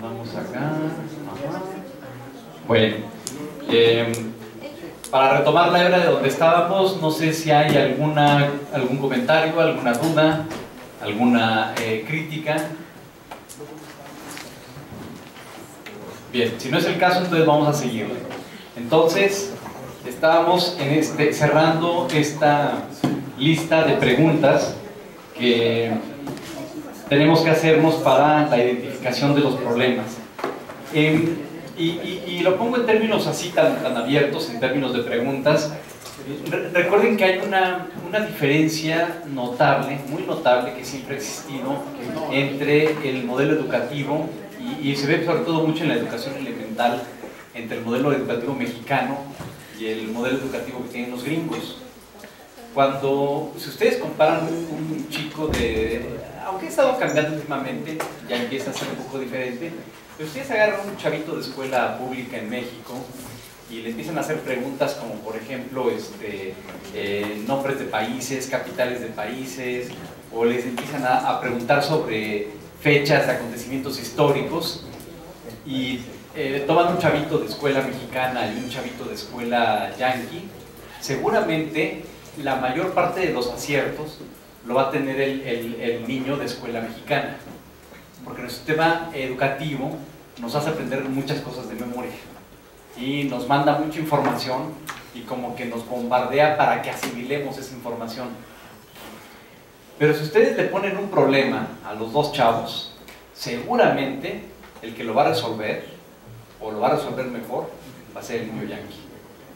Vamos acá. Ajá. Bueno, para retomar la hebra de donde estábamos, no sé si hay algún comentario, alguna duda, alguna crítica. Bien, si no es el caso, entonces vamos a seguirle. Entonces, estábamos cerrando esta lista de preguntas que tenemos que hacernos para la identificación de los problemas. Y lo pongo en términos así tan abiertos, en términos de preguntas. Recuerden que hay una diferencia notable, muy notable, que siempre ha existido entre el modelo educativo, y se ve sobre todo mucho en la educación elemental, entre el modelo educativo mexicano y el modelo educativo que tienen los gringos. Si ustedes comparan un chico aunque ha estado cambiando últimamente, ya empieza a ser un poco diferente, pero ustedes agarran un chavito de escuela pública en México y le empiezan a hacer preguntas como, por ejemplo, nombres de países, capitales de países, o les empiezan a preguntar sobre fechas de acontecimientos históricos, y toman un chavito de escuela mexicana y un chavito de escuela yanqui, seguramente la mayor parte de los aciertos lo va a tener el niño de escuela mexicana, porque nuestro sistema educativo nos hace aprender muchas cosas de memoria y nos manda mucha información y como que nos bombardea para que asimilemos esa información. Pero si ustedes le ponen un problema a los dos chavos, seguramente el que lo va a resolver, o lo va a resolver mejor, va a ser el niño yanqui,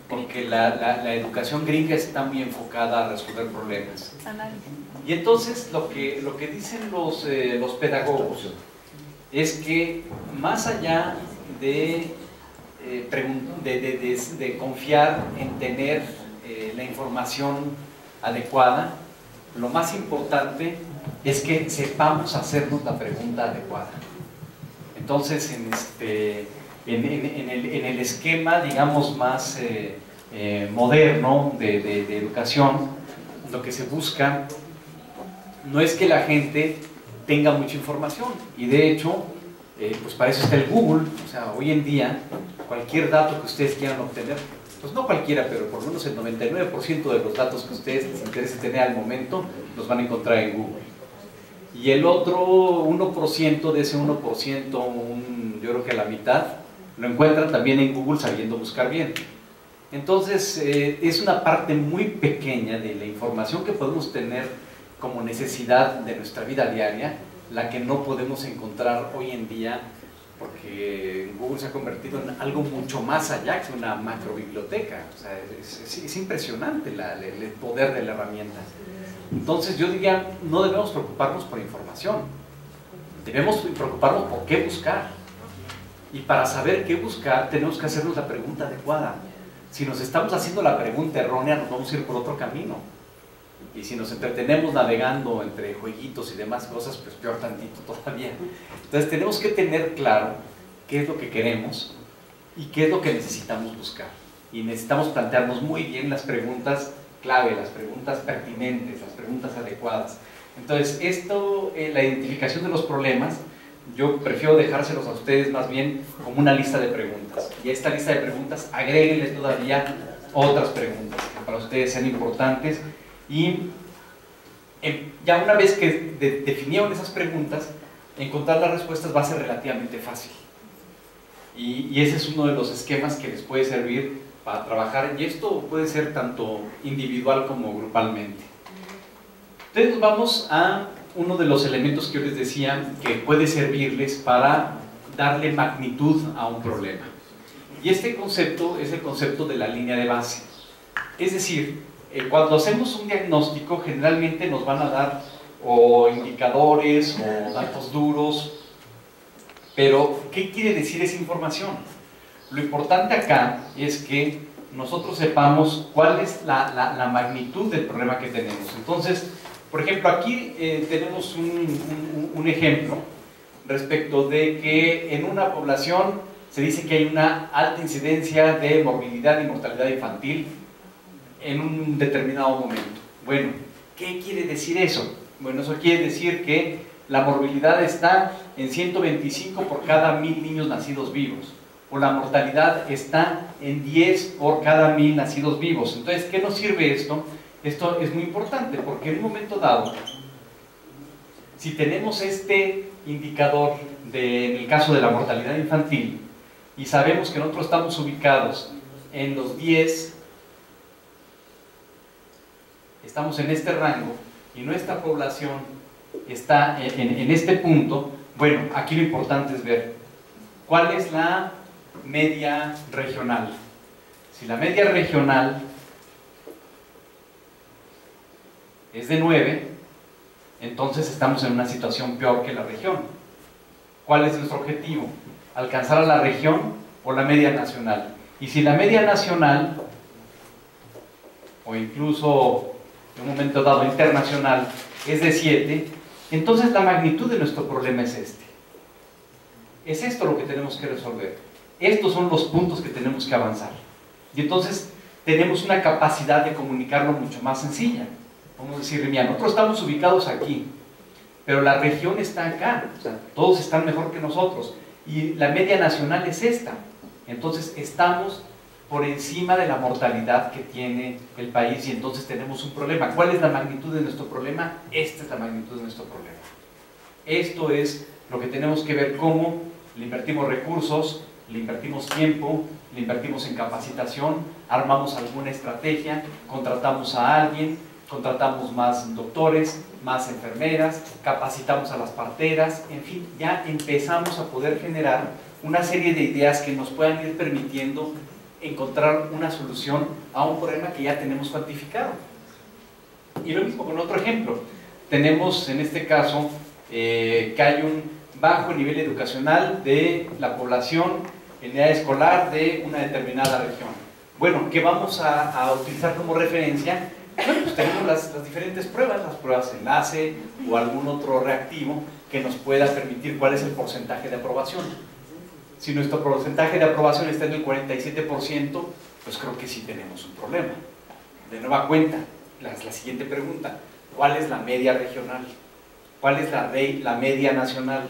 porque la educación gringa está muy enfocada a resolver problemas. Y entonces lo que dicen los pedagogos es que más allá de confiar en tener la información adecuada, lo más importante es que sepamos hacernos la pregunta adecuada. Entonces, en el esquema, digamos, más moderno de educación, lo que se busca no es que la gente tenga mucha información, y de hecho, pues para eso está el Google. O sea, hoy en día, cualquier dato que ustedes quieran obtener, pues no cualquiera, pero por lo menos el 99% de los datos que ustedes les interese tener al momento, los van a encontrar en Google. Y el otro 1%, de ese 1%, yo creo que la mitad, lo encuentran también en Google sabiendo buscar bien. Entonces, es una parte muy pequeña de la información que podemos tener como necesidad de nuestra vida diaria, la que no podemos encontrar hoy en día, porque Google se ha convertido en algo mucho más allá que una macrobiblioteca. O sea, es impresionante el poder de la herramienta. Entonces yo diría, no debemos preocuparnos por información, debemos preocuparnos por qué buscar. Y para saber qué buscar, tenemos que hacernos la pregunta adecuada. Si nos estamos haciendo la pregunta errónea, nos vamos a ir por otro camino. Y si nos entretenemos navegando entre jueguitos y demás cosas, pues peor tantito todavía. Entonces tenemos que tener claro qué es lo que queremos y qué es lo que necesitamos buscar. Y necesitamos plantearnos muy bien las preguntas clave, las preguntas pertinentes, las preguntas adecuadas. Entonces, la identificación de los problemas, yo prefiero dejárselos a ustedes más bien como una lista de preguntas. Y a esta lista de preguntas, agréguenle todavía otras preguntas que para ustedes sean importantes. Y ya una vez que definieron esas preguntas, encontrar las respuestas va a ser relativamente fácil. Y ese es uno de los esquemas que les puede servir para trabajar, y esto puede ser tanto individual como grupalmente. Entonces nos vamos a uno de los elementos que yo les decía que puede servirles para darle magnitud a un problema. Y este concepto es el concepto de la línea de base. Es decir, cuando hacemos un diagnóstico, generalmente nos van a dar o indicadores o datos duros, pero ¿qué quiere decir esa información? Lo importante acá es que nosotros sepamos cuál es la magnitud del problema que tenemos. Entonces, por ejemplo, aquí tenemos un ejemplo respecto de que en una población se dice que hay una alta incidencia de morbilidad y mortalidad infantil en un determinado momento. Bueno, ¿qué quiere decir eso? Bueno, eso quiere decir que la morbilidad está en 125 por cada 1000 niños nacidos vivos, o la mortalidad está en 10 por cada 1000 nacidos vivos. Entonces, ¿qué nos sirve esto? Esto es muy importante, porque en un momento dado, si tenemos este indicador en el caso de la mortalidad infantil, y sabemos que nosotros estamos ubicados en los 10, estamos en este rango, y nuestra población está en este punto, bueno, aquí lo importante es ver cuál es la media regional. Si la media regional es de 9, entonces estamos en una situación peor que la región. ¿Cuál es nuestro objetivo? ¿Alcanzar a la región o la media nacional? Y si la media nacional, o incluso en un momento dado internacional, es de 7, entonces la magnitud de nuestro problema es este. Es esto lo que tenemos que resolver. Estos son los puntos que tenemos que avanzar. Y entonces tenemos una capacidad de comunicarlo mucho más sencilla. Vamos a decir, mira, nosotros estamos ubicados aquí, pero la región está acá, o sea, todos están mejor que nosotros, y la media nacional es esta. Entonces estamos por encima de la mortalidad que tiene el país, y entonces tenemos un problema. ¿Cuál es la magnitud de nuestro problema? Esta es la magnitud de nuestro problema. Esto es lo que tenemos que ver: cómo le invertimos recursos, le invertimos tiempo, le invertimos en capacitación, armamos alguna estrategia, contratamos a alguien, contratamos más doctores, más enfermeras, capacitamos a las parteras, en fin, ya empezamos a poder generar una serie de ideas que nos puedan ir permitiendo encontrar una solución a un problema que ya tenemos cuantificado. Y lo mismo con otro ejemplo. Tenemos en este caso que hay un bajo nivel educacional de la población en edad escolar de una determinada región. Bueno, ¿qué vamos a utilizar como referencia? Bueno, pues tenemos las diferentes pruebas, las pruebas enlace o algún otro reactivo que nos pueda permitir cuál es el porcentaje de aprobación. Si nuestro porcentaje de aprobación está en el 47%, pues creo que sí tenemos un problema. De nueva cuenta, la siguiente pregunta: ¿cuál es la media regional? ¿Cuál es la media nacional?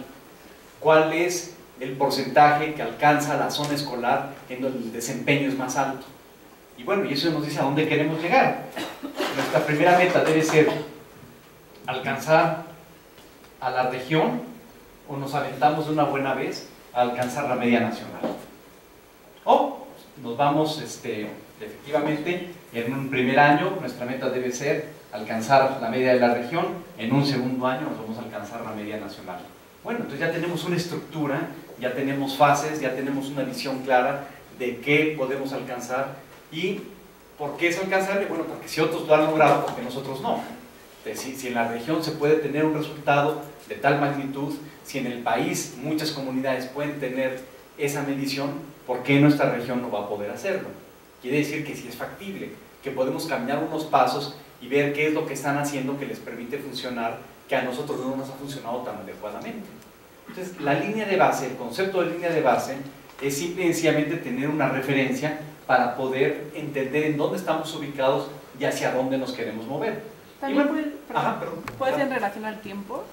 ¿Cuál es el porcentaje que alcanza la zona escolar en donde el desempeño es más alto? Y bueno, y eso nos dice a dónde queremos llegar. Nuestra primera meta debe ser alcanzar a la región, o nos aventamos de una buena vez a alcanzar la media nacional. O nos vamos, efectivamente, en un primer año nuestra meta debe ser alcanzar la media de la región, en un segundo año nos vamos a alcanzar la media nacional. Bueno, entonces ya tenemos una estructura, ya tenemos fases, ya tenemos una visión clara de qué podemos alcanzar. ¿Y por qué es alcanzable? Bueno, porque si otros lo han logrado, porque nosotros no. Si en la región se puede tener un resultado de tal magnitud, si en el país muchas comunidades pueden tener esa medición, ¿por qué nuestra región no va a poder hacerlo? Quiere decir que sí es factible, que podemos caminar unos pasos y ver qué es lo que están haciendo que les permite funcionar, que a nosotros no nos ha funcionado tan adecuadamente. Entonces, la línea de base, el concepto de línea de base, es simple y sencillamente tener una referencia para poder entender en dónde estamos ubicados y hacia dónde nos queremos mover. ¿También puede ser en relación al tiempo?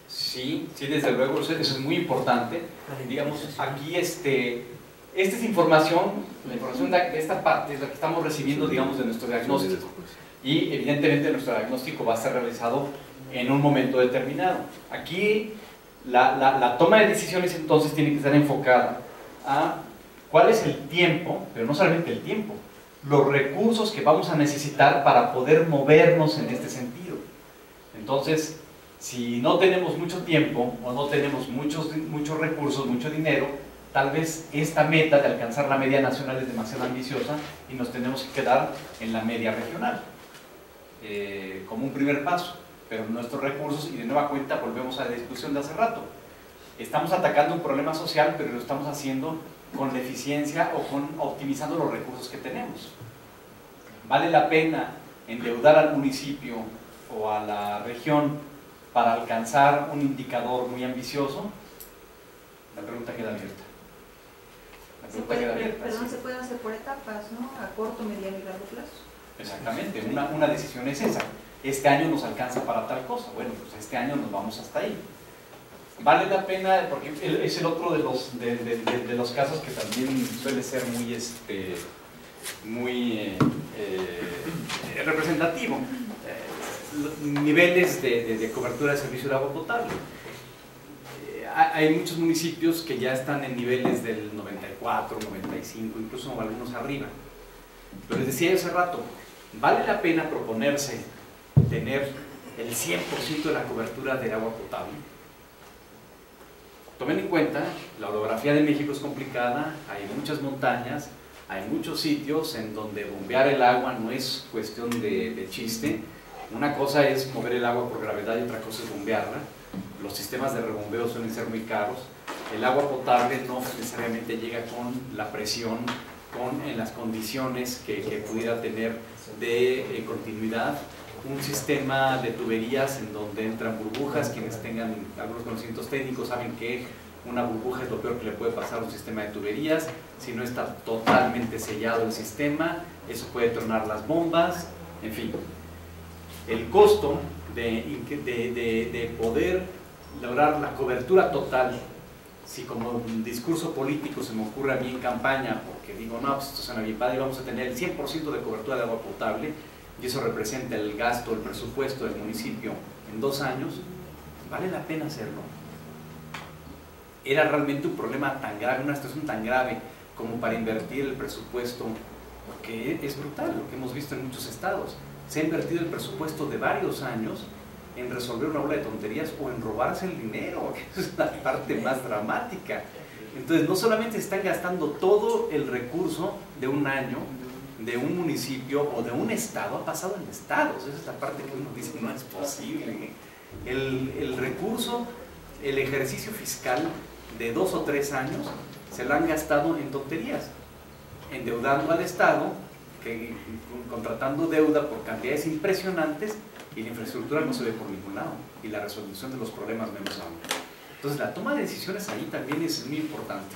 Sí, desde luego, eso es muy importante. Digamos, aquí esta es información, la información de esta parte es la que estamos recibiendo, digamos, de nuestro diagnóstico. Y evidentemente nuestro diagnóstico va a ser realizado en un momento determinado. Aquí la toma de decisiones entonces tiene que estar enfocada a cuál es el tiempo, pero no solamente el tiempo, los recursos que vamos a necesitar para poder movernos en este sentido. Entonces, si no tenemos mucho tiempo o no tenemos muchos recursos, mucho dinero, tal vez esta meta de alcanzar la media nacional es demasiado ambiciosa y nos tenemos que quedar en la media regional como un primer paso. Pero nuestros recursos, y de nueva cuenta volvemos a la discusión de hace rato, estamos atacando un problema social, pero lo estamos haciendo con la eficiencia o optimizando los recursos que tenemos. ¿Vale la pena endeudar al municipio o a la región para alcanzar un indicador muy ambicioso? La pregunta queda abierta. Perdón, se puede hacer por etapas, ¿no? A corto, mediano y largo plazo. Exactamente, una decisión es esa. este año nos alcanza para tal cosa. Bueno, pues este año nos vamos hasta ahí. Vale la pena, porque es el otro de los casos que también suele ser muy representativo. Niveles de cobertura de servicio de agua potable. Hay muchos municipios que ya están en niveles del 94, 95, incluso algunos arriba. Pero les decía yo hace rato, vale la pena proponerse tener el 100% de la cobertura del agua potable. Tomen en cuenta, la orografía de México es complicada, hay muchas montañas, hay muchos sitios en donde bombear el agua no es cuestión de chiste. Una cosa es mover el agua por gravedad y otra cosa es bombearla. Los sistemas de rebombeo suelen ser muy caros. El agua potable no necesariamente llega con la presión, en las condiciones que pudiera tener de continuidad. Un sistema de tuberías en donde entran burbujas, quienes tengan algunos conocimientos técnicos saben que una burbuja es lo peor que le puede pasar a un sistema de tuberías. Si no está totalmente sellado el sistema, eso puede tronar las bombas, en fin. El costo de poder lograr la cobertura total, si como un discurso político se me ocurre a mí en campaña, porque digo, no, pues esto suena bien padre, vamos a tener el 100% de cobertura de agua potable, y eso representa el gasto, el presupuesto del municipio en 2 años, ¿vale la pena hacerlo? ¿Era realmente un problema tan grave, una situación tan grave como para invertir el presupuesto? Porque es brutal lo que hemos visto en muchos estados. Se ha invertido el presupuesto de varios años en resolver una bola de tonterías o en robarse el dinero, que es la parte más dramática. Entonces, no solamente se están gastando todo el recurso de un año, de un municipio o de un estado, ha pasado en estados. Esa es la parte que uno dice, no es posible. El recurso, el ejercicio fiscal de 2 o 3 años, se lo han gastado en tonterías, endeudando al Estado, contratando deuda por cantidades impresionantes, y la infraestructura no se ve por ningún lado, y la resolución de los problemas menos aún. Entonces la toma de decisiones ahí también es muy importante.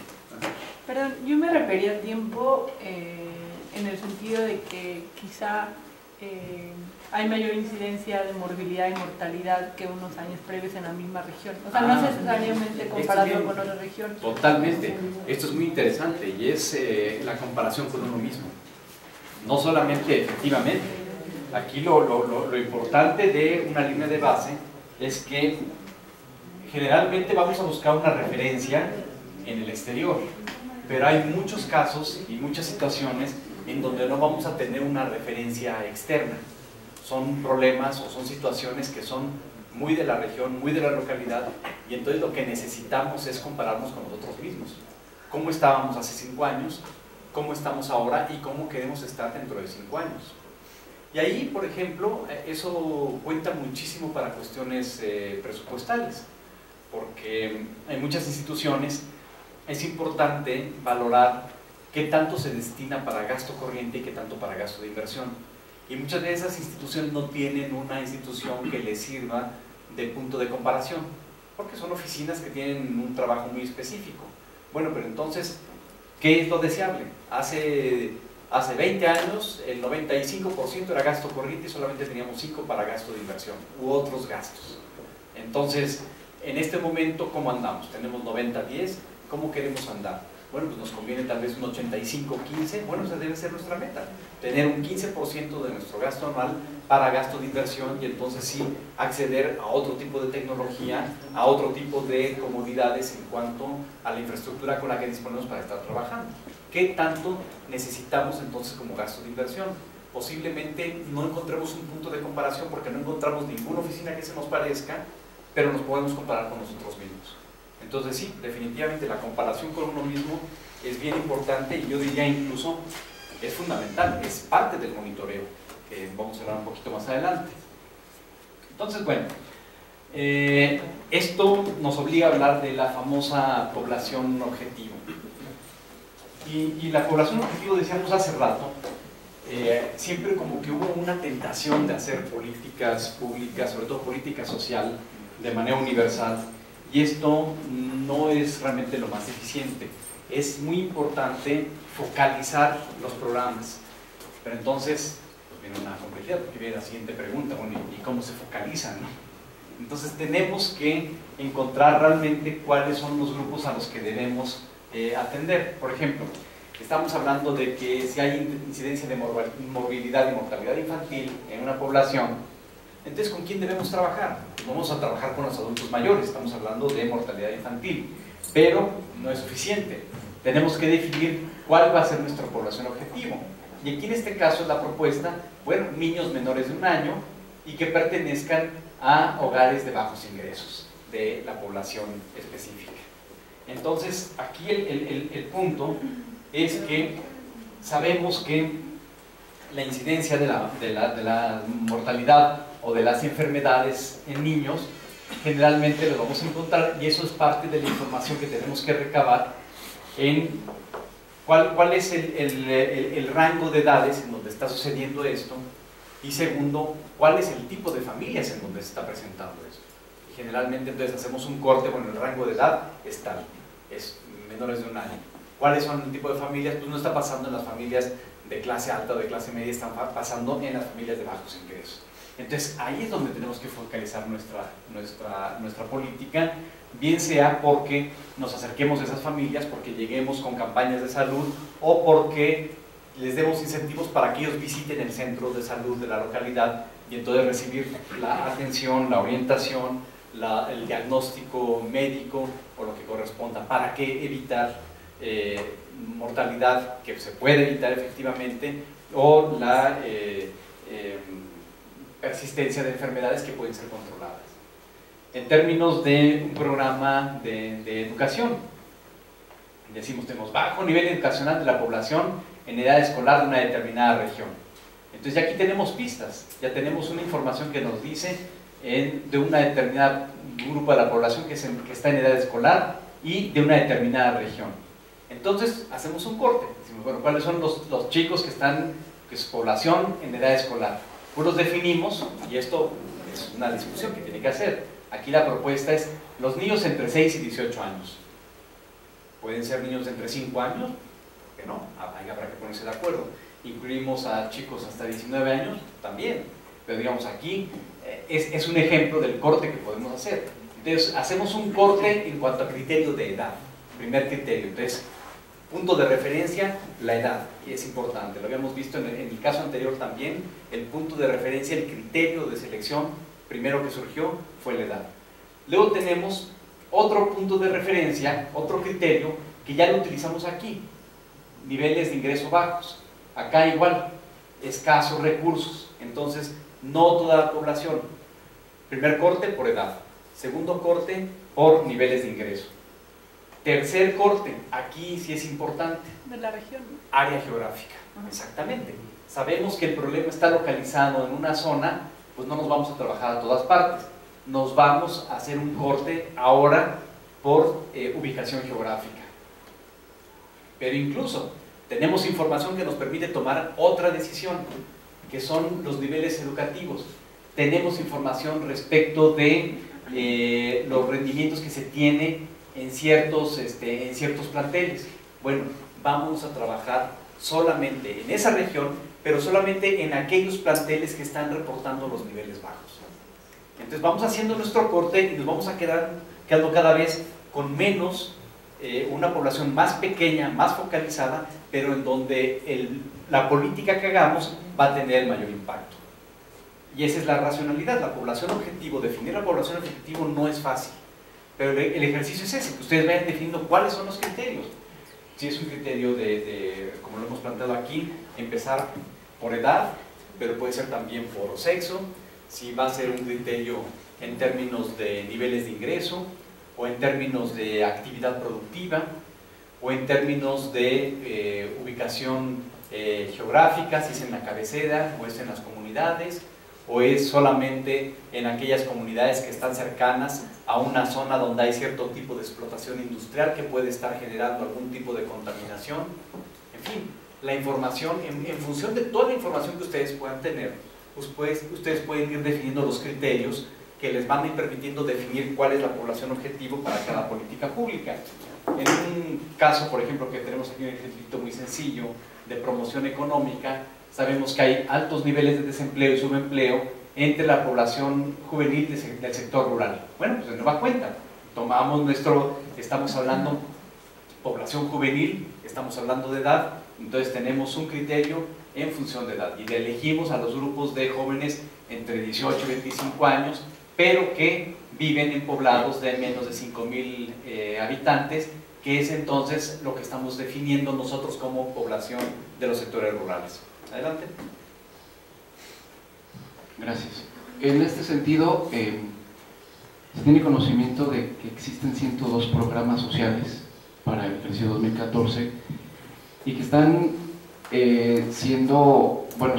Perdón, yo me refería al tiempo en el sentido de que quizá hay mayor incidencia de morbilidad y mortalidad que unos años previos en la misma región. O sea, no es necesariamente comparado con otra región. Totalmente. Esto es muy interesante y es la comparación con uno mismo. No solamente efectivamente. Aquí lo importante de una línea de base es que generalmente vamos a buscar una referencia en el exterior, pero hay muchos casos y muchas situaciones en donde no vamos a tener una referencia externa. Son problemas o son situaciones que son muy de la región, muy de la localidad, y entonces lo que necesitamos es compararnos con nosotros mismos. ¿Cómo estábamos hace 5 años? ¿Cómo estamos ahora? ¿Y cómo queremos estar dentro de 5 años? Y ahí, por ejemplo, eso cuenta muchísimo para cuestiones presupuestales, porque en muchas instituciones es importante valorar qué tanto se destina para gasto corriente y qué tanto para gasto de inversión. Y muchas de esas instituciones no tienen una institución que les sirva de punto de comparación, porque son oficinas que tienen un trabajo muy específico. Bueno, pero entonces, ¿qué es lo deseable? Hace 20 años el 95% era gasto corriente y solamente teníamos 5 para gasto de inversión u otros gastos. Entonces, en este momento, ¿cómo andamos? Tenemos 90-10, ¿cómo queremos andar? Bueno, pues nos conviene tal vez un 85-15, bueno, esa debe ser nuestra meta, tener un 15% de nuestro gasto anual para gasto de inversión y entonces sí acceder a otro tipo de tecnología, a otro tipo de comodidades en cuanto a la infraestructura con la que disponemos para estar trabajando. ¿Qué tanto necesitamos entonces como gasto de inversión? Posiblemente no encontremos un punto de comparación porque no encontramos ninguna oficina que se nos parezca, pero nos podemos comparar con nosotros mismos. Entonces sí, definitivamente la comparación con uno mismo es bien importante y yo diría incluso es fundamental, es parte del monitoreo, que vamos a hablar un poquito más adelante. Entonces, bueno, esto nos obliga a hablar de la famosa población objetivo. Y la población objetivo, decíamos hace rato, siempre como que hubo una tentación de hacer políticas públicas, sobre todo política social, de manera universal, y esto no es realmente lo más eficiente. Es muy importante focalizar los programas, pero entonces, tiene una complejidad, porque viene la siguiente pregunta, bueno, ¿y cómo se focalizan, no? Entonces tenemos que encontrar realmente cuáles son los grupos a los que debemos atender. Por ejemplo, estamos hablando de que si hay incidencia de morbilidad y mortalidad infantil en una población, entonces ¿con quién debemos trabajar? Vamos a trabajar con los adultos mayores, estamos hablando de mortalidad infantil, pero no es suficiente. Tenemos que definir cuál va a ser nuestra población objetivo. Y aquí en este caso es la propuesta, bueno, niños menores de 1 año y que pertenezcan a hogares de bajos ingresos de la población específica. Entonces, aquí el punto es que sabemos que la incidencia de la mortalidad o de las enfermedades en niños generalmente lo vamos a encontrar, y eso es parte de la información que tenemos que recabar en cuál es el rango de edades en donde está sucediendo esto, y segundo, cuál es el tipo de familias en donde se está presentando esto. Y generalmente entonces hacemos un corte, bueno, el rango de edad es tal, es menores de 1 año. ¿Cuáles son el tipo de familias? Pues no está pasando en las familias de clase alta o de clase media, están pasando en las familias de bajos ingresos. Entonces ahí es donde tenemos que focalizar nuestra política, bien sea porque nos acerquemos a esas familias, porque lleguemos con campañas de salud, o porque les demos incentivos para que ellos visiten el centro de salud de la localidad y entonces recibir la atención, la orientación, el diagnóstico médico o lo que corresponda. ¿Para qué evitar mortalidad que se puede evitar efectivamente, o la persistencia de enfermedades que pueden ser controladas? En términos de un programa de educación, decimos, tenemos bajo nivel educacional de la población en edad escolar de una determinada región. Entonces ya aquí tenemos pistas, ya tenemos una información que nos dice de una determinada grupo de la población que está en edad escolar y de una determinada región. Entonces hacemos un corte, decimos, bueno, ¿cuáles son los chicos que es población en edad escolar? Pues los definimos, y esto es una discusión que tiene que hacer. Aquí la propuesta es los niños entre 6 y 18 años. Pueden ser niños de entre 5 años, que no, ahí habrá que ponerse de acuerdo. Incluimos a chicos hasta 19 años, también. Pero digamos aquí es un ejemplo del corte que podemos hacer. Entonces hacemos un corte en cuanto a criterio de edad. Primer criterio, entonces punto de referencia, la edad, y es importante, lo habíamos visto en el caso anterior también. El punto de referencia, el criterio de selección primero que surgió fue la edad. Luego tenemos otro punto de referencia, otro criterio que ya lo utilizamos aquí, niveles de ingreso bajos. Acá igual, escasos recursos, entonces no toda la población. Primer corte por edad, segundo corte por niveles de ingreso. Tercer corte, aquí sí es importante. De la región, ¿no? Área geográfica, exactamente. Sabemos que el problema está localizado en una zona, pues no nos vamos a trabajar a todas partes. Nos vamos a hacer un corte ahora por ubicación geográfica. Pero incluso tenemos información que nos permite tomar otra decisión, que son los niveles educativos. Tenemos información respecto de los rendimientos que se tiene en ciertos planteles. Bueno, vamos a trabajar solamente en esa región, pero solamente en aquellos planteles que están reportando los niveles bajos. Entonces vamos haciendo nuestro corte y nos vamos a quedando cada vez con menos, una población más pequeña, más focalizada, pero en donde la política que hagamos va a tener mayor impacto. Y esa es la racionalidad, la población objetivo. Definir la población objetivo no es fácil, pero el ejercicio es ese, que ustedes vayan definiendo cuáles son los criterios. Si es un criterio como lo hemos planteado aquí, empezar por edad, pero puede ser también por sexo. Si va a ser un criterio en términos de niveles de ingreso, o en términos de actividad productiva, o en términos de ubicación geográfica, si es en la cabecera o es en las comunidades, o es solamente en aquellas comunidades que están cercanas a una zona donde hay cierto tipo de explotación industrial que puede estar generando algún tipo de contaminación. En fin, la información, en función de toda la información que ustedes puedan tener, pues ustedes pueden ir definiendo los criterios que les van a ir permitiendo definir cuál es la población objetivo para cada política pública. En un caso, por ejemplo, que tenemos aquí un ejemplito muy sencillo de promoción económica, sabemos que hay altos niveles de desempleo y subempleo entre la población juvenil del sector rural. Bueno, pues de nueva cuenta, estamos hablando población juvenil, estamos hablando de edad, entonces tenemos un criterio en función de edad y le elegimos a los grupos de jóvenes entre 18 y 25 años, pero que viven en poblados de menos de 5,000 habitantes, que es entonces lo que estamos definiendo nosotros como población de los sectores rurales. Adelante. Gracias. En este sentido, se tiene conocimiento de que existen 102 programas sociales para el ejercicio 2014 y que están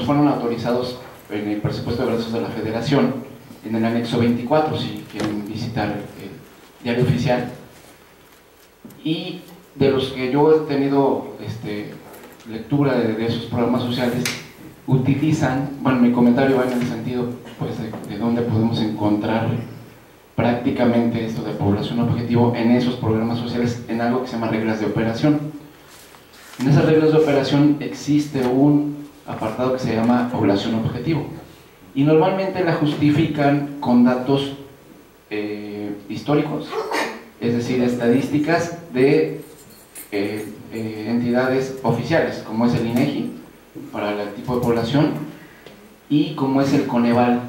fueron autorizados en el presupuesto de egresos de la Federación, en el anexo 24, si quieren visitar el diario oficial. Y de los que yo he tenido lectura de esos programas sociales, utilizan, bueno, mi comentario va en el sentido pues, de dónde podemos encontrar prácticamente esto de población objetivo en esos programas sociales, en algo que se llama reglas de operación. En esas reglas de operación existe un apartado que se llama población objetivo y normalmente la justifican con datos históricos, es decir, estadísticas de entidades oficiales, como es el INEGI para el tipo de población y como es el Coneval,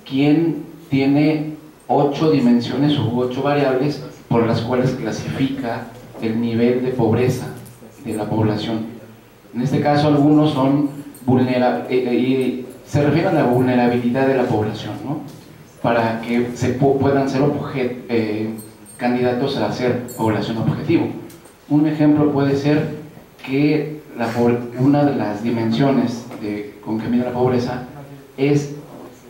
quien tiene 8 dimensiones u 8 variables por las cuales clasifica el nivel de pobreza de la población. En este caso algunos son y se refieren a la vulnerabilidad de la población, ¿no? Para que puedan ser candidatos a ser población objetivo. Un ejemplo puede ser que una de las dimensiones con que mide la pobreza es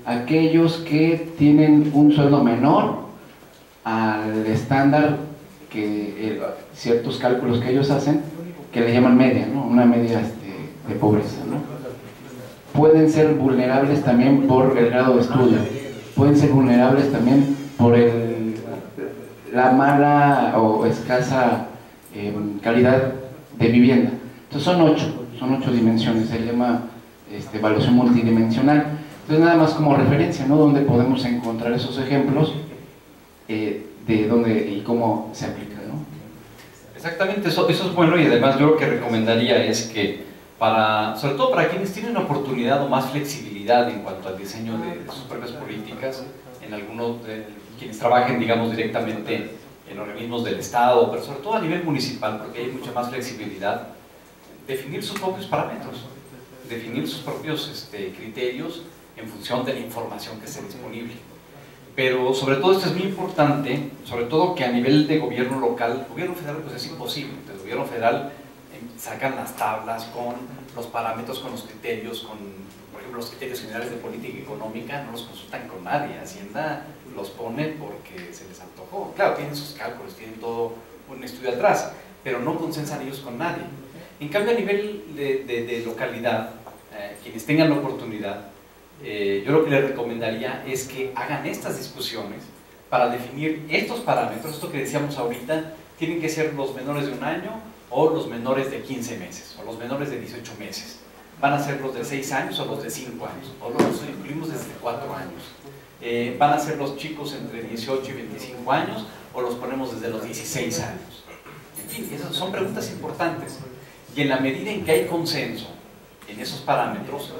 aquellos que tienen un sueldo menor al estándar que ciertos cálculos que ellos hacen, que le llaman media, ¿no? Una media de pobreza, ¿no? Pueden ser vulnerables también por el grado de estudio, pueden ser vulnerables también por la mala o escasa calidad de vivienda. Entonces son 8 dimensiones, se llama evaluación multidimensional. Entonces nada más como referencia, ¿no? Donde podemos encontrar esos ejemplos de dónde y cómo se aplica, ¿no? Exactamente, eso es bueno y además yo lo que recomendaría es que sobre todo para quienes tienen oportunidad o más flexibilidad en cuanto al diseño de sus propias políticas, en algunos de quienes trabajen, digamos, directamente en organismos del Estado, pero sobre todo a nivel municipal, porque hay mucha más flexibilidad, definir sus propios parámetros, definir sus propios criterios en función de la información que esté disponible. Pero sobre todo esto es muy importante, sobre todo que a nivel de gobierno local, gobierno federal pues es imposible, el gobierno federal sacan las tablas con los parámetros, con los criterios, por ejemplo los criterios generales de política económica, no los consultan con nadie, Hacienda los pone porque se les antojó. Claro, tienen sus cálculos, tienen todo un estudio atrás, pero no consensan ellos con nadie. En cambio a nivel de localidad, quienes tengan la oportunidad, yo lo que les recomendaría es que hagan estas discusiones para definir estos parámetros. Esto que decíamos ahorita, tienen que ser los menores de 1 año o los menores de 15 meses o los menores de 18 meses. Van a ser los de 6 años o los de 5 años o los incluimos desde 4 años. Van a ser los chicos entre 18 y 25 años o los ponemos desde los 16 años. En fin, esas son preguntas importantes y en la medida en que hay consenso en esos parámetros,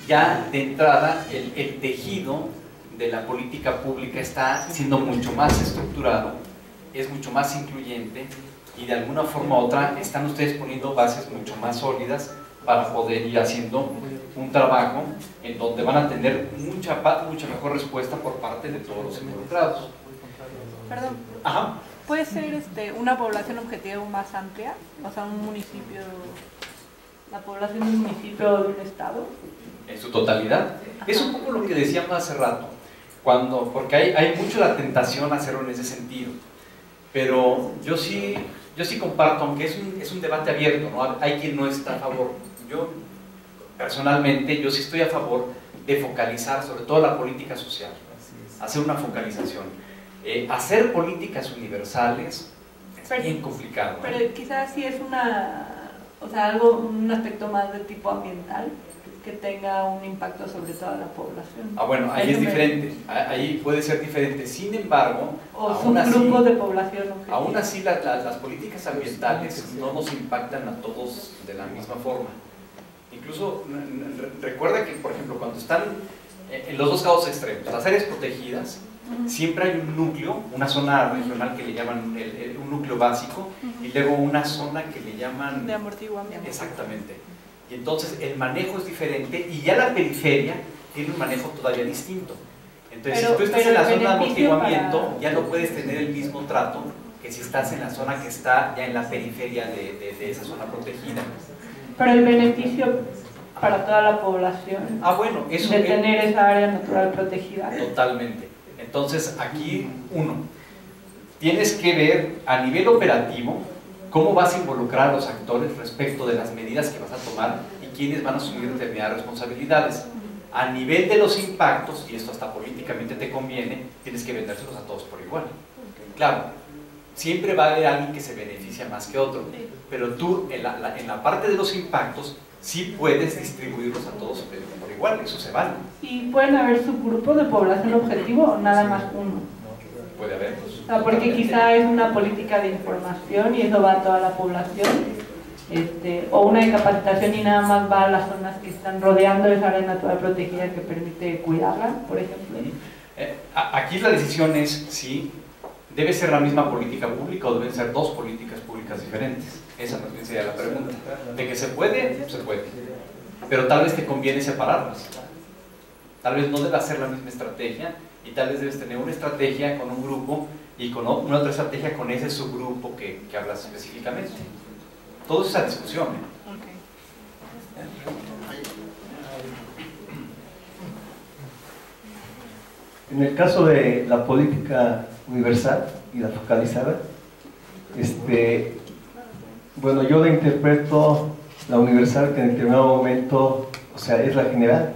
ya de entrada el tejido de la política pública está siendo mucho más estructurado, es mucho más incluyente y de alguna forma u otra están ustedes poniendo bases mucho más sólidas para poder ir haciendo un trabajo en donde van a tener mucha mejor respuesta por parte de todos los involucrados. Perdón. Ajá. ¿Puede ser una población objetivo más amplia? O sea, un municipio, la población de un municipio o de un estado. En su totalidad. Es un poco lo que decíamos hace rato, porque hay mucho la tentación a hacerlo en ese sentido, pero yo sí comparto, aunque es un debate abierto, ¿no? Hay quien no está a favor. Yo personalmente, yo sí estoy a favor de focalizar sobre todo la política social, hacer una focalización. Hacer políticas universales es bien complicado, ¿no? Pero quizás sí es o sea, algo, un aspecto más de tipo ambiental que tenga un impacto sobre toda la población. Ah, bueno, ahí es diferente, ahí puede ser diferente. Sin embargo, o subgrupos de población objetiva. Aún así, las políticas ambientales no nos impactan a todos de la misma forma. Incluso, recuerda que, por ejemplo, cuando están en los dos casos extremos, las áreas protegidas, siempre hay un núcleo, una zona regional que le llaman un núcleo básico, y luego una zona que le llaman... de amortiguamiento. Exactamente. Y entonces el manejo es diferente, y ya la periferia tiene un manejo todavía distinto. Entonces, si tú estás en la zona de amortiguamiento, ya no puedes tener el mismo trato que si estás en la zona que está ya en la periferia de esa zona protegida. Pero el beneficio para toda la población bueno, eso de tener esa área natural protegida. Totalmente. Entonces, aquí, tienes que ver a nivel operativo cómo vas a involucrar a los actores respecto de las medidas que vas a tomar y quiénes van a asumir determinadas responsabilidades. A nivel de los impactos, y esto hasta políticamente te conviene, tienes que vendérselos a todos por igual. Claro, siempre va a haber alguien que se beneficia más que otro, pero tú en la parte de los impactos sí puedes distribuirlos a todos por igual, eso se vale. ¿Y pueden haber subgrupos de población objetivo o nada más uno? Puede haber. O sea, porque quizá es una política de información y eso va a toda la población, o una de capacitación y nada más va a las zonas que están rodeando esa área natural protegida que permite cuidarla, por ejemplo. Aquí la decisión es si debe ser la misma política pública o deben ser dos políticas públicas diferentes. Esa más bien sería la pregunta. De que se puede, se puede. Pero tal vez te conviene separarlas. Tal vez no debe ser la misma estrategia y tal vez debes tener una estrategia con un grupo y con una otra estrategia con ese subgrupo que hablas específicamente. Todo es esa discusión. En el caso de la política universal y la focalizada, bueno, yo la interpreto la universal que en determinado momento, o sea, es la general,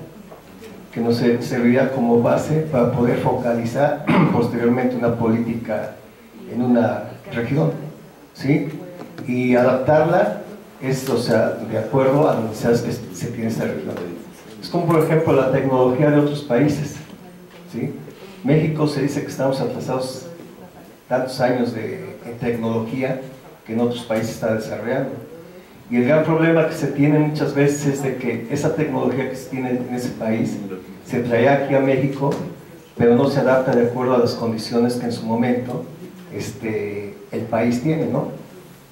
que nos serviría como base para poder focalizar posteriormente una política en una región, ¿sí? Y adaptarla es, o sea, de acuerdo a las necesidades que se tiene esta región. Es como, por ejemplo, la tecnología de otros países, ¿sí? México se dice que estamos atrasados tantos años en tecnología que en otros países está desarrollando. Y el gran problema que se tiene muchas veces es de que esa tecnología que se tiene en ese país se trae aquí a México, pero no se adapta de acuerdo a las condiciones que en su momento el país tiene, ¿no?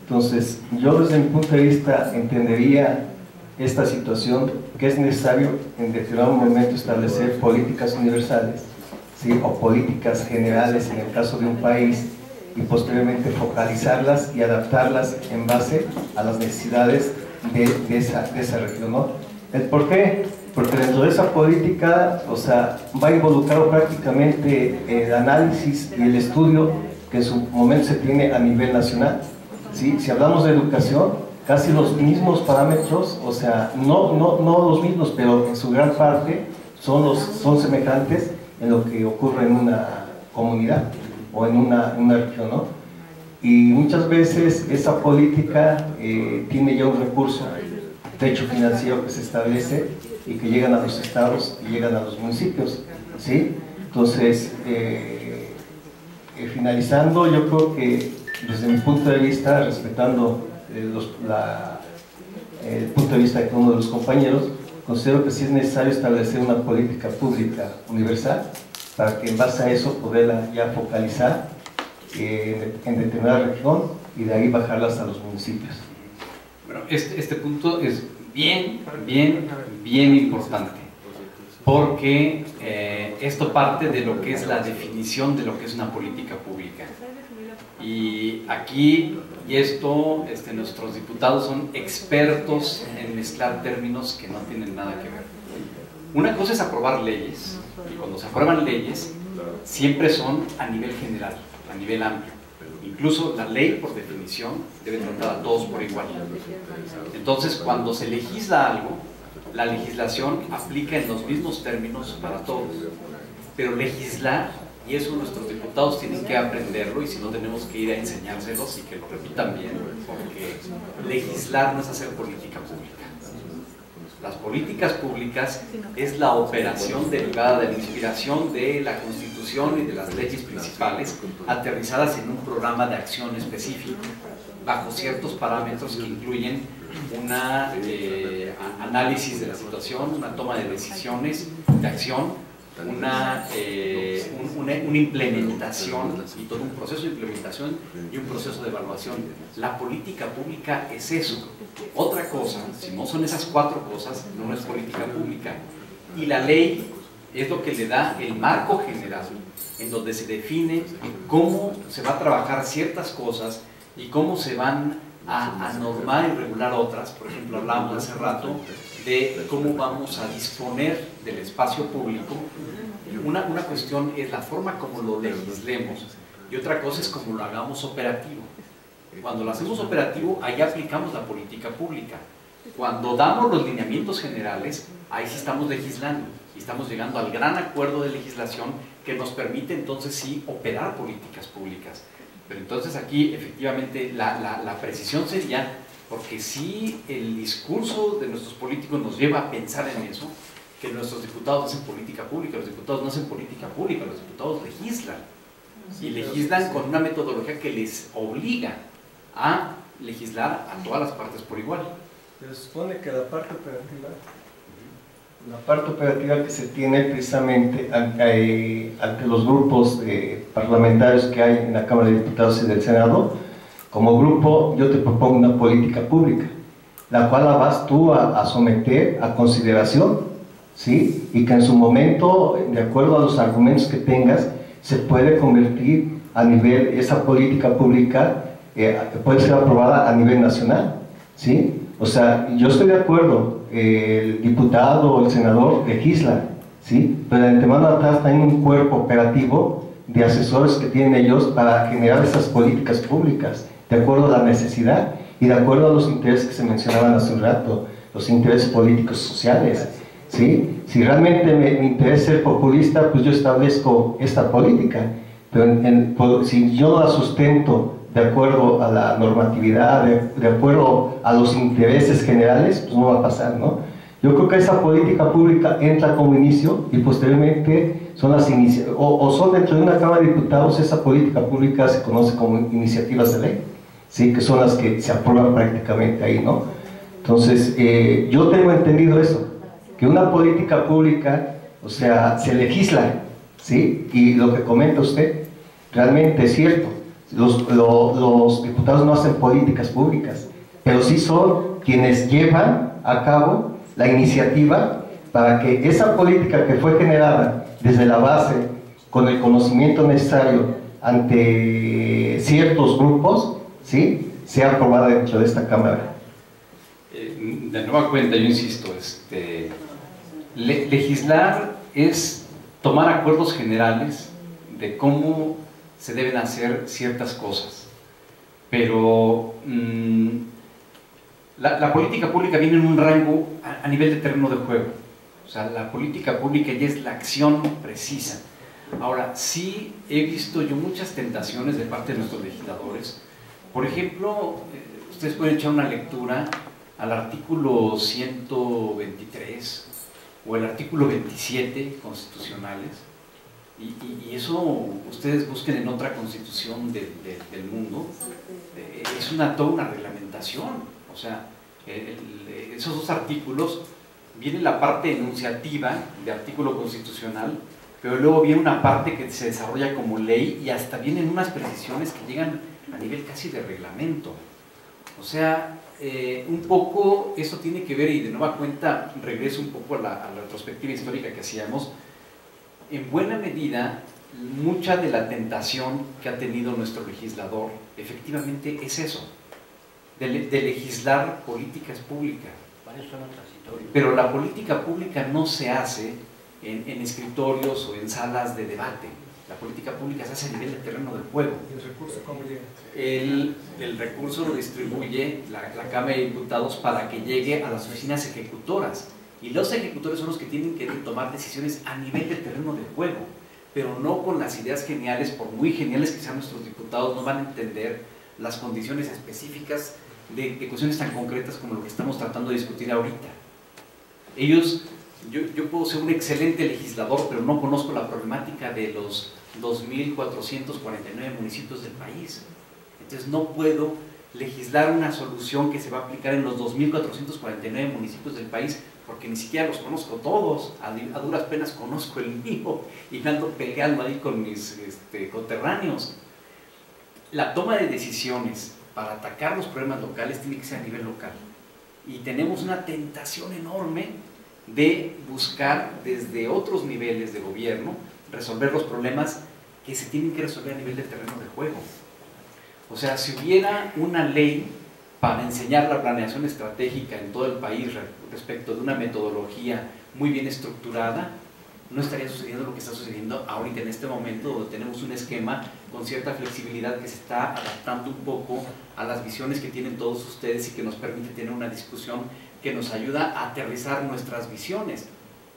Entonces, yo desde mi punto de vista entendería esta situación, que es necesario en determinado momento establecer políticas universales, ¿sí? O políticas generales en el caso de un país, y posteriormente focalizarlas y adaptarlas en base a las necesidades de esa región, ¿no? ¿El por qué? Porque dentro de esa política, o sea, va involucrado prácticamente el análisis y el estudio que en su momento se tiene a nivel nacional, ¿sí? Si hablamos de educación, casi los mismos parámetros, o sea, no los mismos, pero en su gran parte son semejantes en lo que ocurre en una comunidad o en una región, ¿no? Y muchas veces esa política tiene ya un recurso, techo financiero que se establece y que llegan a los estados y llegan a los municipios, ¿sí? Entonces, finalizando, yo creo que desde mi punto de vista, respetando el punto de vista de cada uno de los compañeros, considero que sí es necesario establecer una política pública universal para que en base a eso poderla ya focalizar en determinada región y de ahí bajarlas a los municipios. Bueno, este punto es bien importante, porque esto parte de lo que es la definición de lo que es una política pública. Y aquí, nuestros diputados son expertos en mezclar términos que no tienen nada que ver. Una cosa es aprobar leyes, y cuando se aprueban leyes, siempre son a nivel general, a nivel amplio. Incluso la ley, por definición, debe tratar a todos por igual. Entonces, cuando se legisla algo, la legislación aplica en los mismos términos para todos. Pero legislar Y eso nuestros diputados tienen que aprenderlo, y si no tenemos que ir a enseñárselos y que lo repitan bien, porque legislar no es hacer política pública. Las políticas públicas es la operación derivada de la inspiración de la Constitución y de las leyes principales, aterrizadas en un programa de acción específico, bajo ciertos parámetros que incluyen un análisis de la situación, una toma de decisiones de acción, una implementación, y todo un proceso de implementación y un proceso de evaluación. La política pública es eso. Otra cosa, si no son esas cuatro cosas, no es política pública. Y la ley es lo que le da el marco general, en donde se define cómo se va a trabajar ciertas cosas y cómo se van a normar y regular otras. Por ejemplo, hablábamos hace rato de cómo vamos a disponer del espacio público. Una cuestión es la forma como lo legislemos, y otra cosa es cómo lo hagamos operativo. Cuando lo hacemos operativo, ahí aplicamos la política pública. Cuando damos los lineamientos generales, ahí sí estamos legislando, y estamos llegando al gran acuerdo de legislación que nos permite entonces sí operar políticas públicas. Pero entonces aquí efectivamente la precisión sería, porque si el discurso de nuestros políticos nos lleva a pensar en eso, que nuestros diputados hacen política pública. Los diputados no hacen política pública, los diputados legislan, y legislan con una metodología que les obliga a legislar a todas las partes por igual. Pero se supone que la parte operativa que se tiene precisamente ante los grupos parlamentarios que hay en la Cámara de Diputados y del Senado, como grupo yo te propongo una política pública, la cual la vas tú a someter a consideración, ¿sí? Y que en su momento, de acuerdo a los argumentos que tengas, se puede convertir a nivel, esa política pública puede ser aprobada a nivel nacional, ¿sí? O sea, yo estoy de acuerdo, el diputado o el senador legisla, ¿sí? Pero de antemano atrás hay un cuerpo operativo de asesores que tienen ellos para generar esas políticas públicas, de acuerdo a la necesidad y de acuerdo a los intereses que se mencionaban hace un rato, los intereses políticos sociales, ¿sí? Si realmente me interesa ser populista, pues yo establezco esta política, pero si yo la sustento de acuerdo a la normatividad, de acuerdo a los intereses generales, pues no va a pasar, ¿no? Yo creo que esa política pública entra como inicio y posteriormente son las iniciativas, o son dentro de una Cámara de Diputados, esa política pública se conoce como iniciativas de ley, ¿sí? Que son las que se aprueban prácticamente ahí, ¿no? Entonces, yo tengo entendido eso, que una política pública, o sea, se legisla, ¿sí? Y lo que comenta usted, realmente es cierto. Los diputados no hacen políticas públicas, pero sí son quienes llevan a cabo la iniciativa para que esa política que fue generada desde la base, con el conocimiento necesario ante ciertos grupos, ¿sí? Sea aprobada dentro de esta Cámara. De nueva cuenta, yo insisto, legislar es tomar acuerdos generales de cómo se deben hacer ciertas cosas, pero la política pública viene en un rango a nivel de terreno de juego. O sea, la política pública ya es la acción precisa. Ahora, sí he visto yo muchas tentaciones de parte de nuestros legisladores. Por ejemplo, ustedes pueden echar una lectura al artículo 123 o el artículo 27 constitucionales, y eso ustedes busquen en otra constitución del mundo. Es toda una reglamentación. O sea, esos dos artículos, viene la parte enunciativa de artículo constitucional, pero luego viene una parte que se desarrolla como ley, y hasta vienen unas precisiones que llegan a nivel casi de reglamento. O sea, un poco eso tiene que ver, y de nueva cuenta regreso un poco a la retrospectiva histórica que hacíamos. En buena medida, mucha de la tentación que ha tenido nuestro legislador efectivamente es eso, de legislar políticas públicas. Pero la política pública no se hace en escritorios o en salas de debate. La política pública se hace a nivel de terreno de juego. ¿Y el recurso cómo llega? El recurso lo distribuye la Cámara de Diputados para que llegue a las oficinas ejecutoras. Y los ejecutores son los que tienen que tomar decisiones a nivel de terreno de juego. pero no con las ideas geniales, por muy geniales que sean nuestros diputados, no van a entender las condiciones específicas de cuestiones tan concretas como lo que estamos tratando de discutir ahorita. Ellos, yo puedo ser un excelente legislador, pero no conozco la problemática de los 2.449 municipios del país. Entonces no puedo legislar una solución que se va a aplicar en los 2.449 municipios del país, porque ni siquiera los conozco todos, a duras penas conozco el mío, y me ando peleando ahí con mis coterráneos. La toma de decisiones para atacar los problemas locales tiene que ser a nivel local, y tenemos una tentación enorme de buscar desde otros niveles de gobierno resolver los problemas que se tienen que resolver a nivel del terreno de juego. O sea, si hubiera una ley para enseñar la planeación estratégica en todo el país respecto de una metodología muy bien estructurada, no estaría sucediendo lo que está sucediendo ahorita en este momento, donde tenemos un esquema con cierta flexibilidad que se está adaptando un poco a las visiones que tienen todos ustedes y que nos permite tener una discusión que nos ayuda a aterrizar nuestras visiones,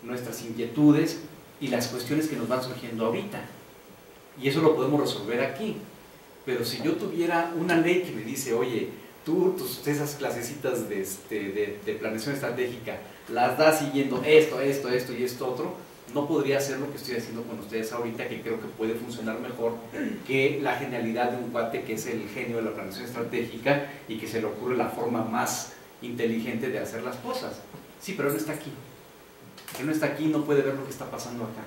nuestras inquietudes y las cuestiones que nos van surgiendo ahorita. Y eso lo podemos resolver aquí. Pero si yo tuviera una ley que me dice, oye, esas clasecitas de planeación estratégica las das siguiendo esto y esto otro, no podría hacer lo que estoy haciendo con ustedes ahorita, que creo que puede funcionar mejor que la genialidad de un cuate que es el genio de la planeación estratégica y que se le ocurre la forma más inteligente de hacer las cosas. Sí, pero él no está aquí. Él no está aquí, no puede ver lo que está pasando acá.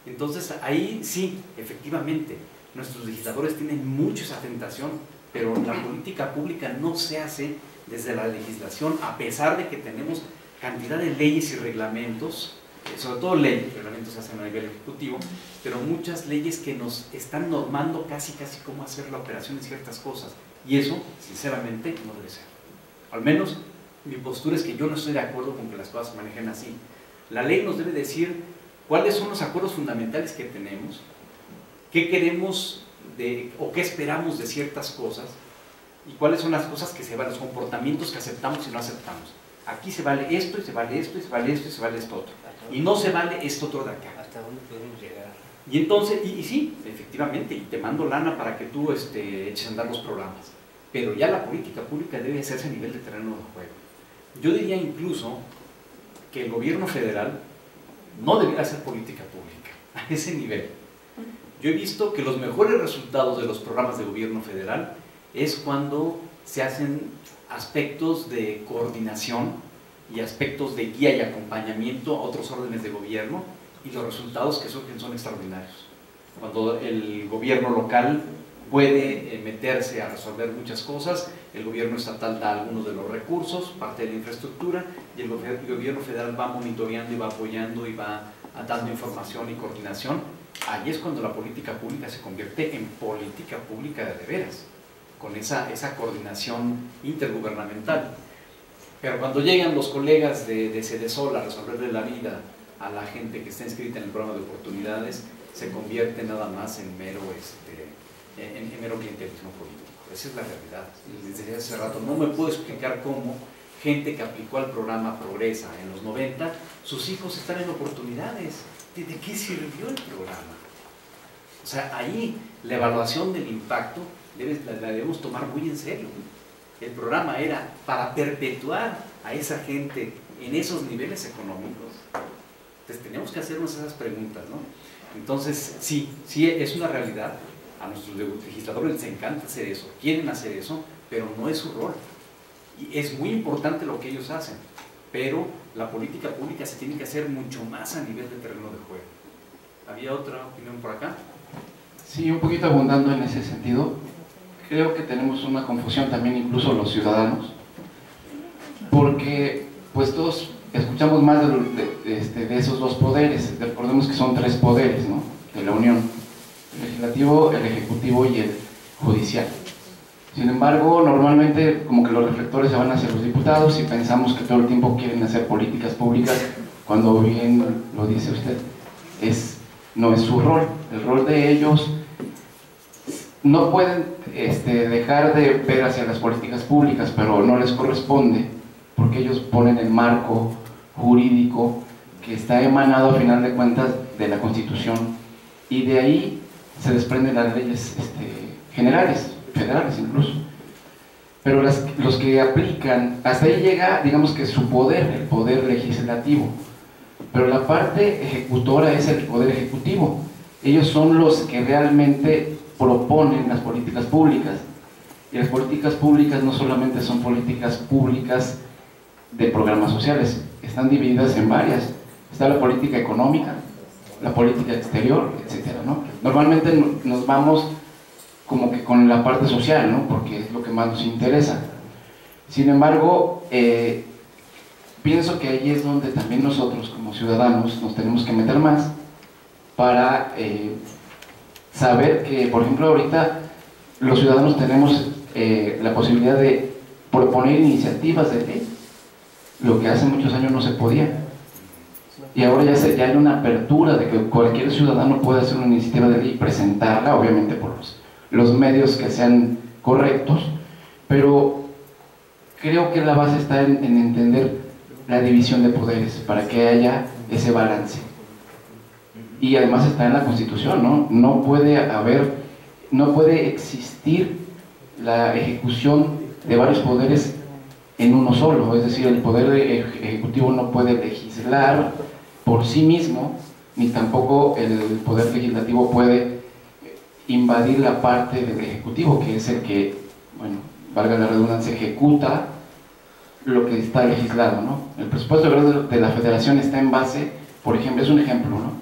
Entonces ahí sí, efectivamente, nuestros legisladores tienen mucho esa tentación, pero la política pública no se hace desde la legislación, a pesar de que tenemos cantidad de leyes y reglamentos, sobre todo leyes, reglamentos se hacen a nivel ejecutivo, pero muchas leyes que nos están normando casi cómo hacer la operación de ciertas cosas, y eso, sinceramente, no debe ser. Al menos mi postura es que yo no estoy de acuerdo con que las cosas se manejen así. La ley nos debe decir cuáles son los acuerdos fundamentales que tenemos, qué queremos o qué esperamos de ciertas cosas y cuáles son las cosas que se van, los comportamientos que aceptamos y no aceptamos. Aquí se vale esto, y se vale esto, y se vale esto, y se vale esto otro. Y no se vale esto otro de acá. ¿Hasta dónde podemos llegar? Y entonces, y sí, efectivamente, y te mando lana para que tú eches a andar los programas. Pero ya la política pública debe hacerse a nivel de terreno de juego. Yo diría incluso que el gobierno federal no debiera hacer política pública a ese nivel. Yo he visto que los mejores resultados de los programas de gobierno federal es cuando se hacen aspectos de coordinación y aspectos de guía y acompañamiento a otros órdenes de gobierno, y los resultados que surgen son extraordinarios. Cuando el gobierno local puede meterse a resolver muchas cosas, el gobierno estatal da algunos de los recursos, parte de la infraestructura, y el gobierno federal va monitoreando y va apoyando y va dando información y coordinación. Ahí es cuando la política pública se convierte en política pública de veras, con esa coordinación intergubernamental. Pero cuando llegan los colegas de Sedesol a resolverle la vida a la gente que está inscrita en el programa de oportunidades, se convierte nada más en mero clientelismo político. Esa es la realidad. Les decía hace rato, no me puedo explicar cómo gente que aplicó al programa Progresa en los 90, sus hijos están en oportunidades. ¿De qué sirvió el programa? O sea, ahí la evaluación del impacto la debemos tomar muy en serio. El programa era para perpetuar a esa gente en esos niveles económicos. Entonces tenemos que hacernos esas preguntas, ¿no? Entonces, sí es una realidad. A nuestros legisladores les encanta hacer eso, quieren hacer eso, pero no es su rol. Y es muy importante lo que ellos hacen, pero la política pública se tiene que hacer mucho más a nivel de terreno de juego. ¿Había otra opinión por acá? Sí, un poquito abundando en ese sentido. Creo que tenemos una confusión también, incluso los ciudadanos, porque pues todos escuchamos más de esos dos poderes. Recordemos que son tres poderes, ¿no?, de la Unión: el legislativo, el ejecutivo y el judicial. Sin embargo, normalmente como que los reflectores se van hacia los diputados y pensamos que todo el tiempo quieren hacer políticas públicas, cuando bien lo dice usted, no es su rol. El rol de ellos, no pueden dejar de ver hacia las políticas públicas, pero no les corresponde, porque ellos ponen el marco jurídico que está emanado a final de cuentas de la Constitución, y de ahí se desprenden las leyes generales, federales incluso. Pero los que aplican, hasta ahí llega, digamos que su poder, el poder legislativo, pero la parte ejecutora es el poder ejecutivo. Ellos son los que realmente proponen las políticas públicas, y las políticas públicas no solamente son políticas públicas de programas sociales, están divididas en varias. Está la política económica, la política exterior, etcétera, ¿no? Normalmente nos vamos como que con la parte social, ¿no? Porque es lo que más nos interesa. Sin embargo, pienso que ahí es donde también nosotros como ciudadanos nos tenemos que meter más para saber que, por ejemplo, ahorita los ciudadanos tenemos la posibilidad de proponer iniciativas de ley, lo que hace muchos años no se podía. Y ahora ya hay una apertura de que cualquier ciudadano puede hacer una iniciativa de ley y presentarla, obviamente por los medios que sean correctos, pero creo que la base está en entender la división de poderes para que haya ese balance. Y además está en la Constitución, ¿no? No puede existir la ejecución de varios poderes en uno solo, es decir, el poder ejecutivo no puede legislar por sí mismo, ni tampoco el poder legislativo puede invadir la parte del ejecutivo, que es el que, bueno, valga la redundancia, ejecuta lo que está legislado, ¿no? El presupuesto de la federación está en base, por ejemplo, es un ejemplo, ¿no?,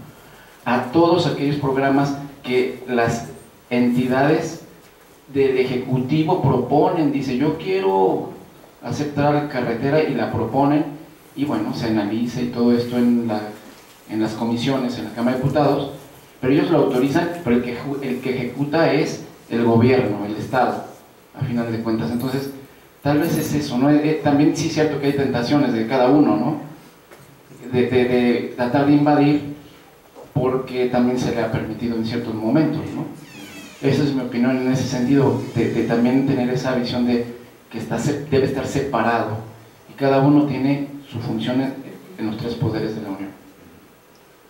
a todos aquellos programas que las entidades del ejecutivo proponen. Dice, yo quiero hacer tal carretera, y la proponen, y bueno, se analiza y todo esto en las comisiones, en la Cámara de Diputados, pero ellos lo autorizan, pero el que ejecuta es el gobierno, el Estado, a final de cuentas. Entonces, tal vez es eso, ¿no? También sí es cierto que hay tentaciones de cada uno, ¿no?, de tratar de invadir, porque también se le ha permitido en ciertos momentos, ¿no? Esa es mi opinión en ese sentido, de también tener esa visión de que debe estar separado, y cada uno tiene su función en los tres poderes de la Unión.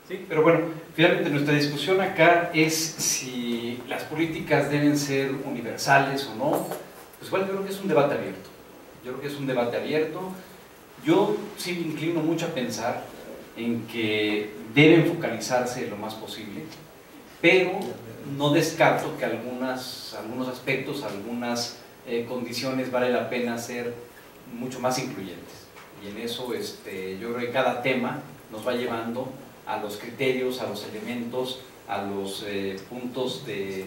Sí, pero bueno, finalmente nuestra discusión acá es si las políticas deben ser universales o no. Pues bueno, yo creo que es un debate abierto. Yo sí me inclino mucho a pensar en que deben focalizarse lo más posible, pero no descarto que algunos aspectos, algunas condiciones vale la pena ser mucho más incluyentes, y en eso yo creo que cada tema nos va llevando a los criterios, a los elementos, a los puntos de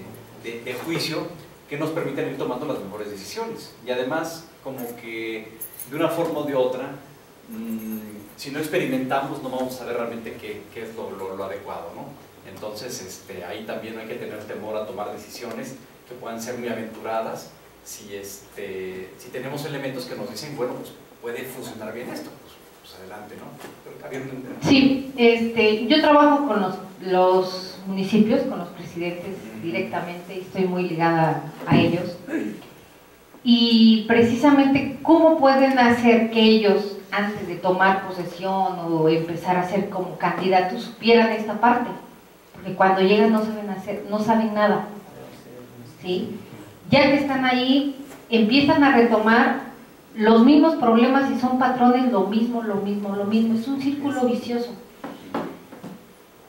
juicio que nos permiten ir tomando las mejores decisiones. Y además, como que de una forma o de otra, si no experimentamos no vamos a saber realmente qué es lo adecuado, ¿no? Entonces ahí también no hay que tener temor a tomar decisiones que puedan ser muy aventuradas. Si tenemos elementos que nos dicen, bueno, pues puede funcionar bien esto, pues adelante, ¿no? Sí, yo trabajo con los municipios, con los presidentes directamente, y estoy muy ligada a ellos, y precisamente cómo pueden hacer que ellos, antes de tomar posesión o empezar a ser como candidatos, supieran esta parte, porque cuando llegan no saben nada, ¿sí? Ya que están ahí, empiezan a retomar los mismos problemas y son patrones, lo mismo, es un círculo vicioso.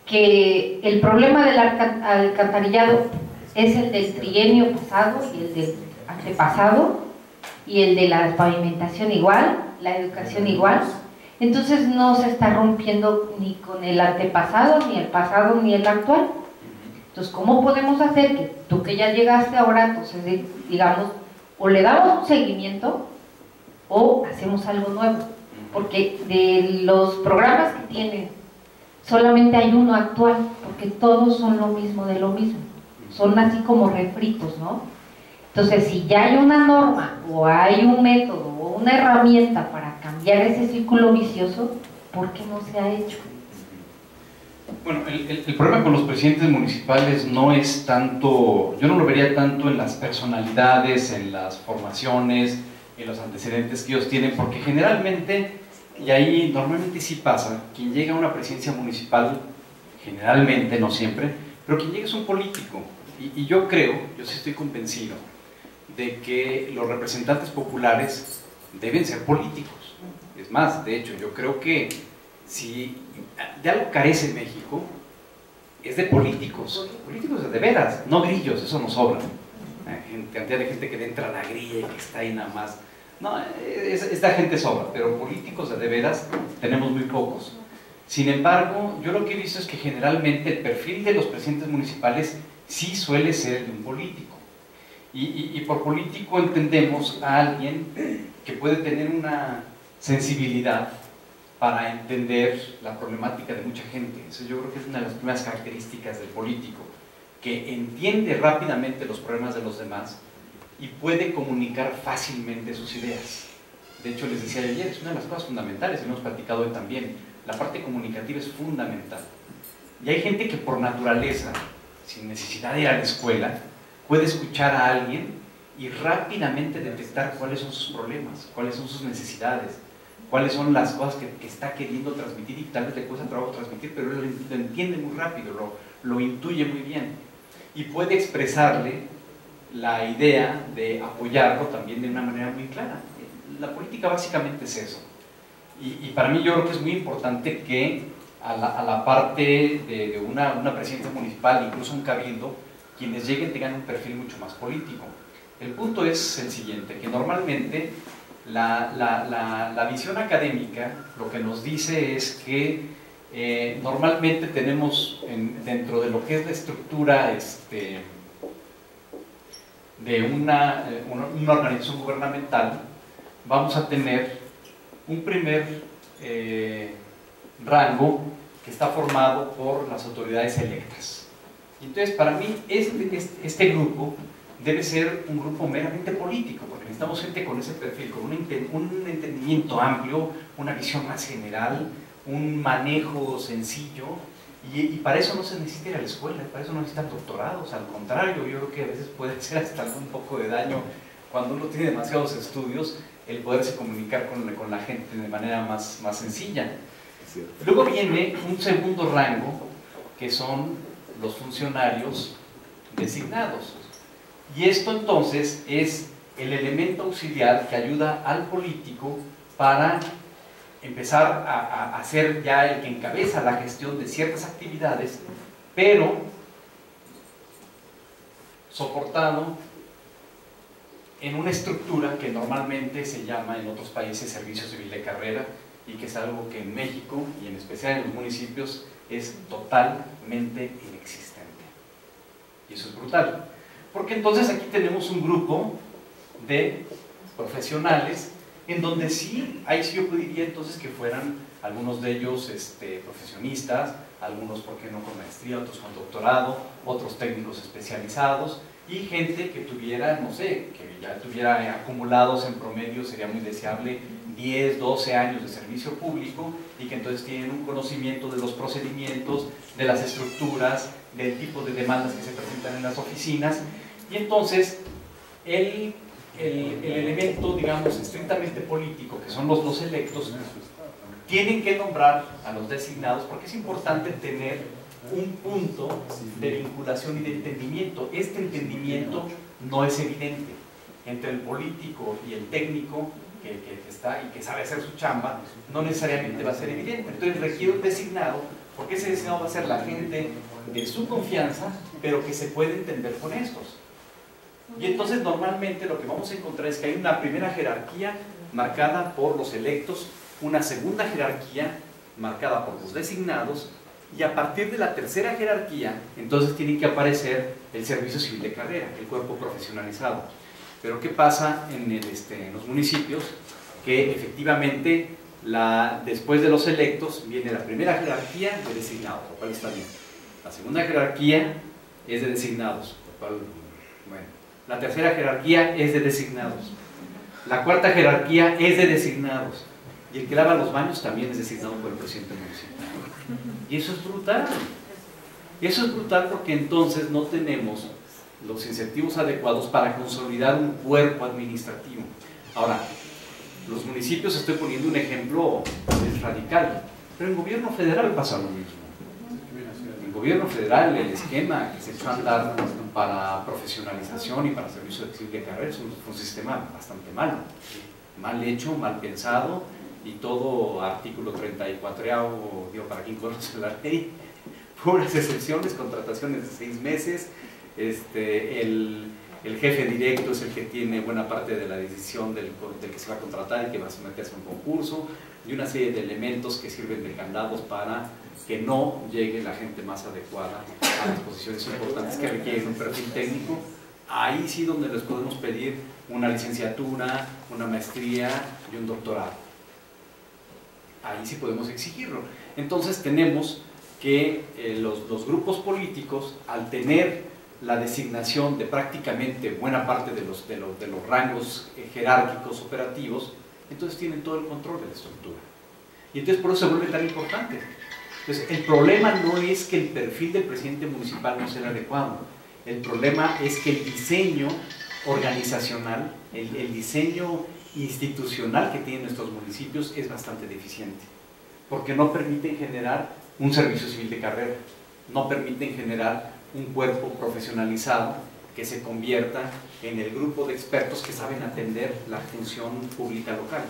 Que el problema del alcantarillado es el del trienio pasado y el del antepasado, y el de la pavimentación igual, la educación igual. Entonces no se está rompiendo ni con el antepasado, ni el pasado, ni el actual. Entonces, ¿cómo podemos hacer que tú, que ya llegaste ahora, entonces digamos, o le damos un seguimiento o hacemos algo nuevo? Porque de los programas que tienen, solamente hay uno actual, porque todos son lo mismo de lo mismo, son así como refritos, ¿no? Entonces, si ya hay una norma o hay un método o una herramienta para cambiar ese círculo vicioso, ¿por qué no se ha hecho? Bueno, el problema con los presidentes municipales no es tanto, yo no lo vería tanto en las personalidades, en las formaciones, en los antecedentes que ellos tienen, porque generalmente Y ahí normalmente sí pasa, quien llega a una presidencia municipal, generalmente, no siempre, pero quien llega es un político. Y yo creo, yo sí estoy convencido, de que los representantes populares deben ser políticos. Es más, de hecho, yo creo que si de algo carece México, es de políticos de veras, no grillos, eso nos sobra. Cantidad de gente que le entra a la grilla y que está ahí nada más. No, esta gente sobra, pero políticos de veras tenemos muy pocos. Sin embargo, yo lo que he visto es que generalmente el perfil de los presidentes municipales sí suele ser el de un político. Y por político entendemos a alguien que puede tener una sensibilidad para entender la problemática de mucha gente. Eso yo creo que es una de las primeras características del político, que entiende rápidamente los problemas de los demás y puede comunicar fácilmente sus ideas. De hecho, les decía ayer, es una de las cosas fundamentales, y lo hemos platicado hoy también, la parte comunicativa es fundamental. Y hay gente que por naturaleza, sin necesidad de ir a la escuela, puede escuchar a alguien y rápidamente detectar cuáles son sus problemas, cuáles son sus necesidades, cuáles son las cosas que está queriendo transmitir y tal vez le cuesta trabajo transmitir, pero él lo entiende muy rápido, lo intuye muy bien y puede expresarle la idea de apoyarlo también de una manera muy clara. La política básicamente es eso. Y para mí yo creo que es muy importante que a la parte de una presidencia municipal, incluso un cabildo, quienes lleguen tengan un perfil mucho más político. El punto es el siguiente, que normalmente la visión académica lo que nos dice es que normalmente tenemos dentro de lo que es la estructura de una organización gubernamental, vamos a tener un primer rango que está formado por las autoridades electas. Y entonces para mí este grupo debe ser un grupo meramente político, porque necesitamos gente con ese perfil, con un entendimiento amplio, una visión más general, un manejo sencillo, y para eso no se necesita ir a la escuela, para eso no necesitan doctorados, al contrario, yo creo que a veces puede ser hasta un poco de daño cuando uno tiene demasiados estudios, el poderse comunicar con la gente de manera más sencilla. Luego viene un segundo rango, que son los funcionarios designados. Y esto entonces es el elemento auxiliar que ayuda al político para empezar a ser ya el que encabeza la gestión de ciertas actividades, pero soportado en una estructura que normalmente se llama en otros países servicio civil de carrera, y que es algo que en México, y en especial en los municipios, es totalmente inexistente. Y eso es brutal. Porque entonces aquí tenemos un grupo de profesionales en donde sí, ahí sí yo diría entonces que fueran algunos de ellos profesionistas, algunos, ¿por qué no?, con maestría, otros con doctorado, otros técnicos especializados, y gente que tuviera, no sé, que ya tuviera acumulados en promedio, sería muy deseable, 10, 12 años de servicio público, y que entonces tienen un conocimiento de los procedimientos, de las estructuras, del tipo de demandas que se presentan en las oficinas, y entonces el elemento, digamos, estrictamente político, que son los electos, tienen que nombrar a los designados, porque es importante tener un punto de vinculación y de entendimiento. Este entendimiento no es evidente entre el político y el técnico que está y que sabe hacer su chamba, no necesariamente va a ser evidente. Entonces requiere un designado, porque ese designado va a ser la gente de su confianza, pero que se puede entender con estos. Y entonces normalmente lo que vamos a encontrar es que hay una primera jerarquía marcada por los electos, una segunda jerarquía marcada por los designados, y a partir de la tercera jerarquía entonces tiene que aparecer el servicio civil de carrera, el cuerpo profesionalizado. Pero ¿qué pasa en los municipios? Que efectivamente después de los electos viene la primera jerarquía de designados, lo cual está bien. La segunda jerarquía es de designados, lo cual, bueno. La tercera jerarquía es de designados. La cuarta jerarquía es de designados. Y el que lava los baños también es designado por el presidente municipal. Y eso es brutal. Eso es brutal porque entonces no tenemos los incentivos adecuados para consolidar un cuerpo administrativo. Ahora, Los municipios, estoy poniendo un ejemplo radical, pero en gobierno federal pasa lo mismo. En gobierno federal el esquema que se echó a andar para profesionalización y para servicio de carrera es un sistema bastante malo, mal hecho, mal pensado, y todo artículo 34, digo, para quien conoce la ley, puras excepciones, contrataciones de 6 meses, el jefe directo es el que tiene buena parte de la decisión del que se va a contratar y que va a someterse a un concurso, y una serie de elementos que sirven de candados para que no llegue la gente más adecuada a las posiciones importantes que requieren un perfil técnico. Ahí sí donde les podemos pedir una licenciatura, una maestría y un doctorado. Ahí sí podemos exigirlo. Entonces tenemos que los grupos políticos, al tener la designación de prácticamente buena parte de los rangos jerárquicos operativos, entonces tienen todo el control de la estructura. Y entonces por eso se vuelve tan importante. Entonces el problema no es que el perfil del presidente municipal no sea el adecuado, el problema es que el diseño organizacional, el diseño institucional que tienen nuestros municipios es bastante deficiente, porque no permiten generar un servicio civil de carrera, no permiten generar un cuerpo profesionalizado que se convierta en el grupo de expertos que saben atender la función pública local.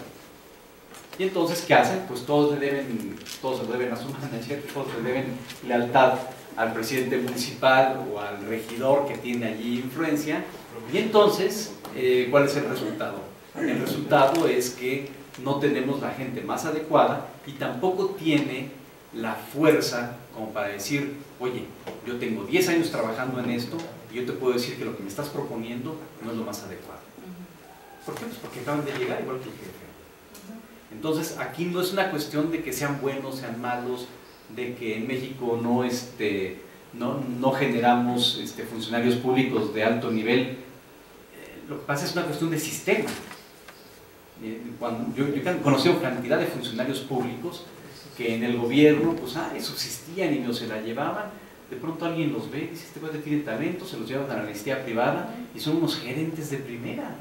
Y entonces, ¿qué hacen? Pues todos se lo deben a su manager, todos le deben lealtad al presidente municipal o al regidor que tiene allí influencia. Y entonces, ¿cuál es el resultado? El resultado es que no tenemos la gente más adecuada y tampoco tiene la fuerza como para decir, oye, yo tengo 10 años trabajando en esto y yo te puedo decir que lo que me estás proponiendo no es lo más adecuado. ¿Por qué? Pues porque acaban de llegar igual que el jefe. Entonces aquí no es una cuestión de que sean buenos, sean malos, de que en México no generamos funcionarios públicos de alto nivel. Lo que pasa es una cuestión de sistema. Yo he conocido cantidad de funcionarios públicos que en el gobierno pues subsistían y no se la llevaban, de pronto alguien los ve y dice, este cuate tiene talento, se los llevan a la anestía privada y son unos gerentes de primera.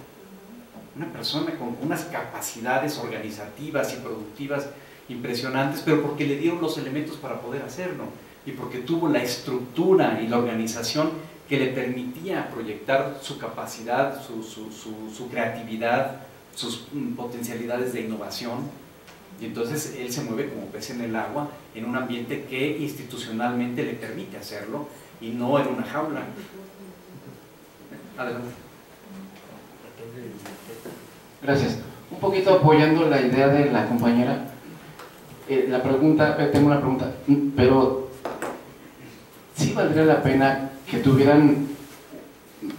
Una persona con unas capacidades organizativas y productivas impresionantes, pero porque le dieron los elementos para poder hacerlo y porque tuvo la estructura y la organización que le permitía proyectar su capacidad, su creatividad, sus potencialidades de innovación. Y entonces él se mueve como pez en el agua en un ambiente que institucionalmente le permite hacerlo y no en una jaula. Adelante. Gracias. Un poquito apoyando la idea de la compañera, tengo una pregunta, pero ¿sí valdría la pena que tuvieran,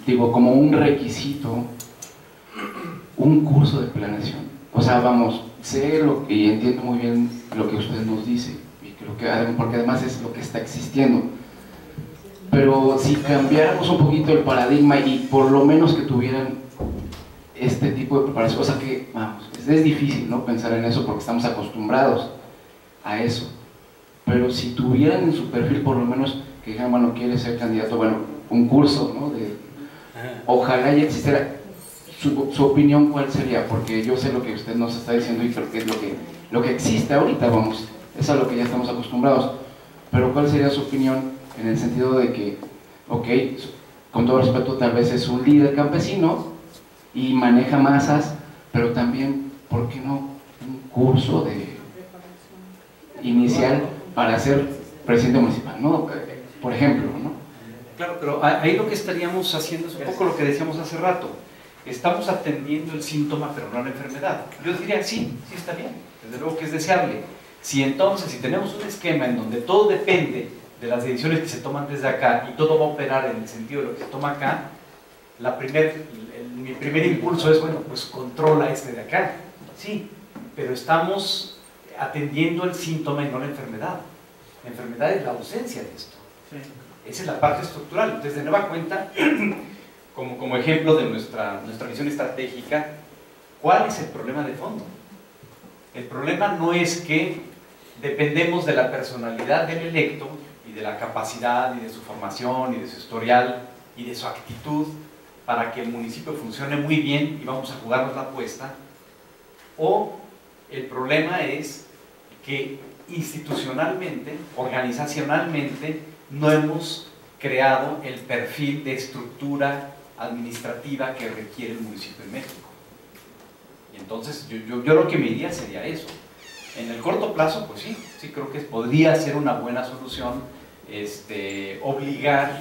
digo, como un requisito, un curso de planeación? O sea, vamos, sé y entiendo muy bien lo que usted nos dice, y creo que, porque además es lo que está existiendo, pero si cambiáramos un poquito el paradigma y por lo menos que tuvieran este tipo de preparación, o sea que, vamos, es difícil, ¿no?, pensar en eso porque estamos acostumbrados a eso, pero si tuvieran en su perfil por lo menos que dijeran, bueno, quiere ser candidato, bueno, un curso, ¿no?, ojalá ya existiera. Su opinión, ¿cuál sería? Porque yo sé lo que usted nos está diciendo y creo que es lo que existe ahorita, vamos, es a lo que ya estamos acostumbrados, pero ¿cuál sería su opinión en el sentido de que, ok, con todo respeto, tal vez es un líder campesino y maneja masas, pero también, ¿por qué no un curso inicial para ser presidente municipal, ¿no? Por ejemplo, ¿no? Claro, pero ahí lo que estaríamos haciendo es un poco lo que decíamos hace rato. Estamos atendiendo el síntoma, pero no la enfermedad. Yo diría, sí está bien, desde luego que es deseable. Si tenemos un esquema en donde todo depende de las decisiones que se toman desde acá y todo va a operar en el sentido de lo que se toma acá, mi primer impulso es, bueno, pues controla de acá. Sí, pero estamos atendiendo el síntoma y no la enfermedad. La enfermedad es la ausencia de esto. Esa es la parte estructural. Entonces, de nueva cuenta, como ejemplo de nuestra visión estratégica, ¿cuál es el problema de fondo? El problema no es que dependemos de la personalidad del electo y de la capacidad y de su formación y de su historial y de su actitud para que el municipio funcione muy bien y vamos a jugarnos la apuesta. o el problema es que institucionalmente, organizacionalmente, no hemos creado el perfil de estructura administrativa que requiere el municipio en México. Y entonces yo lo que me diría sería eso. En el corto plazo, pues sí creo que podría ser una buena solución obligar,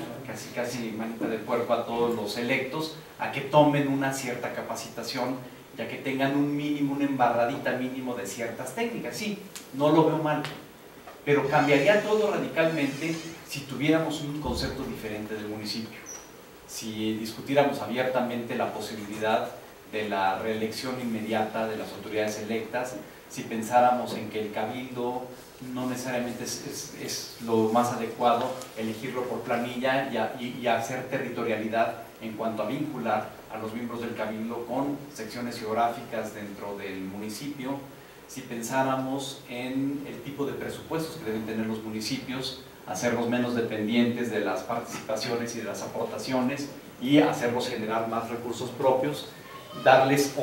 casi manita del puerco, a todos los electos a que tomen una cierta capacitación, ya que tengan un mínimo, una embarradita mínimo de ciertas técnicas. Sí, no lo veo mal, pero cambiaría todo radicalmente si tuviéramos un concepto diferente del municipio, si discutiéramos abiertamente la posibilidad de la reelección inmediata de las autoridades electas, si pensáramos en que el cabildo no necesariamente es lo más adecuado elegirlo por planilla y hacer territorialidad en cuanto a vincular a los miembros del cabildo con secciones geográficas dentro del municipio, si pensáramos en el tipo de presupuestos que deben tener los municipios, hacerlos menos dependientes de las participaciones y de las aportaciones y hacerlos generar más recursos propios, darles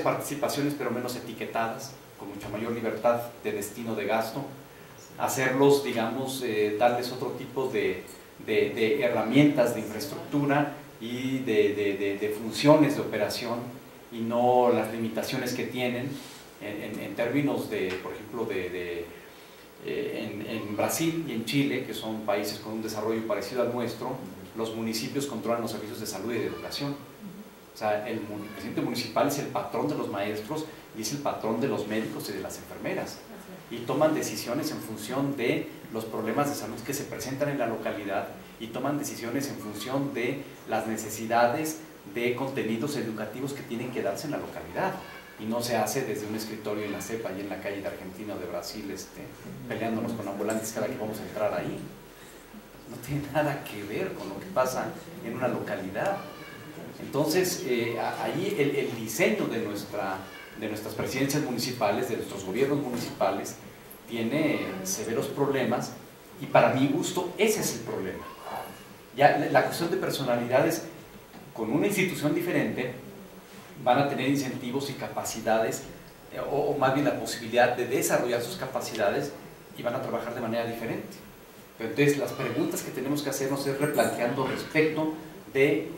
participaciones pero menos etiquetadas, con mucha mayor libertad de destino de gasto, hacerlos, digamos, darles otro tipo de herramientas de infraestructura y de funciones de operación, y no las limitaciones que tienen en términos de, por ejemplo, en Brasil y en Chile, que son países con un desarrollo parecido al nuestro, los municipios controlan los servicios de salud y de educación. O sea, el presidente municipal es el patrón de los maestros y es el patrón de los médicos y de las enfermeras, y toman decisiones en función de los problemas de salud que se presentan en la localidad, y toman decisiones en función de las necesidades de contenidos educativos que tienen que darse en la localidad, y no se hace desde un escritorio en la cepa y en la calle de Argentina o de Brasil, peleándonos con ambulantes cada que vamos a entrar ahí. No tiene nada que ver con lo que pasa en una localidad. Entonces, ahí el diseño de nuestras presidencias municipales, de nuestros gobiernos municipales, tiene severos problemas, y para mi gusto ese es el problema. Ya la cuestión de personalidades, con una institución diferente, van a tener incentivos y capacidades, o más bien la posibilidad de desarrollar sus capacidades, y van a trabajar de manera diferente. Pero entonces las preguntas que tenemos que hacernos es replanteando respecto de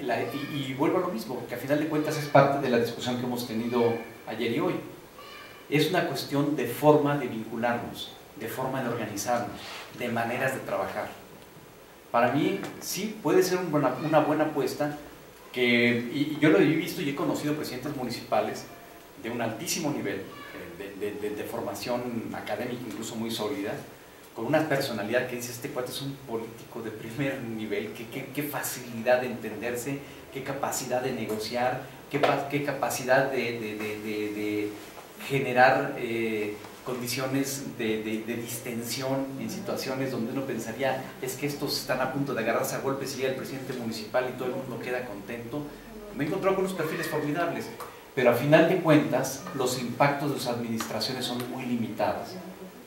y vuelvo a lo mismo, que a final de cuentas es parte de la discusión que hemos tenido ayer y hoy. Es una cuestión de forma de vincularnos, de forma de organizarnos, de maneras de trabajar. Para mí sí puede ser una buena apuesta, y yo lo he visto y he conocido presidentes municipales de un altísimo nivel, de formación académica incluso muy sólida, con una personalidad que dice: este cuate es un político de primer nivel, qué facilidad de entenderse, qué capacidad de negociar, qué capacidad de generar condiciones de distensión en situaciones donde uno pensaría: es que estos están a punto de agarrarse a golpes, y llega el presidente municipal y todo el mundo queda contento. Me he encontrado con unos perfiles formidables, pero a final de cuentas los impactos de sus administraciones son muy limitados,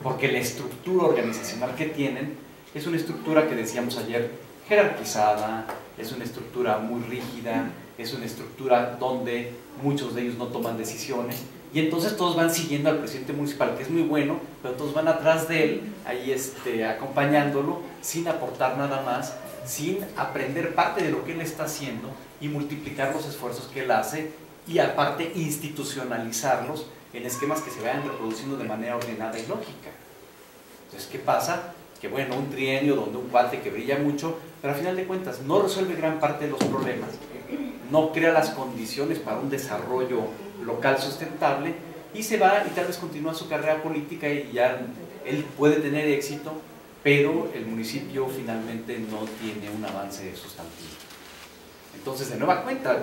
porque la estructura organizacional que tienen es una estructura que decíamos ayer, jerarquizada, es una estructura muy rígida, es una estructura donde muchos de ellos no toman decisiones, y entonces todos van siguiendo al presidente municipal, que es muy bueno, pero todos van atrás de él, ahí acompañándolo, sin aportar nada más, sin aprender parte de lo que él está haciendo y multiplicar los esfuerzos que él hace, y aparte institucionalizarlos en esquemas que se vayan reproduciendo de manera ordenada y lógica. Entonces, ¿qué pasa? Que bueno, un trienio donde un cuate que brilla mucho, pero al final de cuentas no resuelve gran parte de los problemas, no crea las condiciones para un desarrollo local sustentable, y se va y tal vez continúa su carrera política, y ya él puede tener éxito, pero el municipio finalmente no tiene un avance sustantivo. Entonces, de nueva cuenta,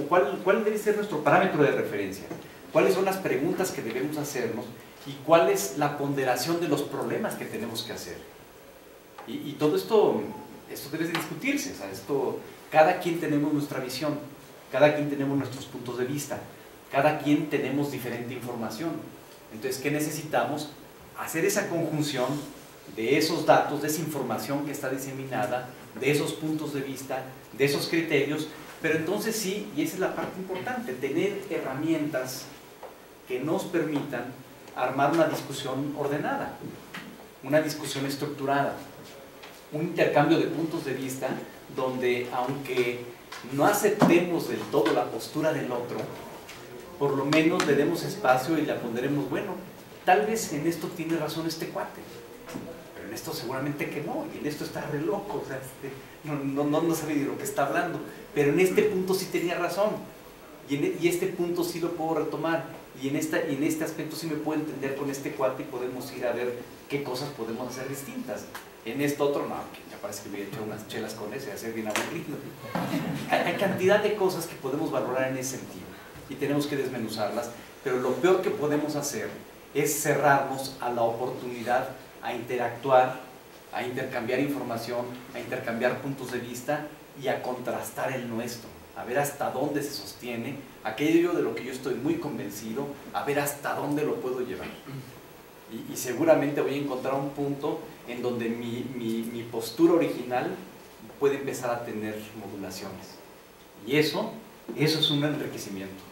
¿cuál debe ser nuestro parámetro de referencia? ¿Cuáles son las preguntas que debemos hacernos? ¿Y cuál es la ponderación de los problemas que tenemos que hacer? Y todo esto debe de discutirse. O sea, cada quien tenemos nuestra visión, cada quien tenemos nuestros puntos de vista, cada quien tenemos diferente información. Entonces, ¿qué necesitamos? Hacer esa conjunción de esos datos, de esa información que está diseminada, de esos puntos de vista, de esos criterios, pero entonces sí, y esa es la parte importante, tener herramientas que nos permitan armar una discusión ordenada, una discusión estructurada, un intercambio de puntos de vista donde, aunque no aceptemos del todo la postura del otro, por lo menos le demos espacio y le ponderemos, bueno, tal vez en esto tiene razón este cuate, pero en esto seguramente que no, y en esto está re loco, o sea, no sabe de lo que está hablando, pero en este punto sí tenía razón, y este punto sí lo puedo retomar, y en este aspecto sí me puedo entender con este cuate y podemos ir a ver qué cosas podemos hacer distintas. En esto otro, no, que ya parece que me he hecho unas chelas con ese, hacer bien aburrido. Hay cantidad de cosas que podemos valorar en ese sentido y tenemos que desmenuzarlas, pero lo peor que podemos hacer es cerrarnos a la oportunidad a interactuar, a intercambiar información, a intercambiar puntos de vista y a contrastar el nuestro, a ver hasta dónde se sostiene aquello de lo que yo estoy muy convencido, a ver hasta dónde lo puedo llevar. Y seguramente voy a encontrar un punto en donde mi postura original puede empezar a tener modulaciones. Y eso es un enriquecimiento.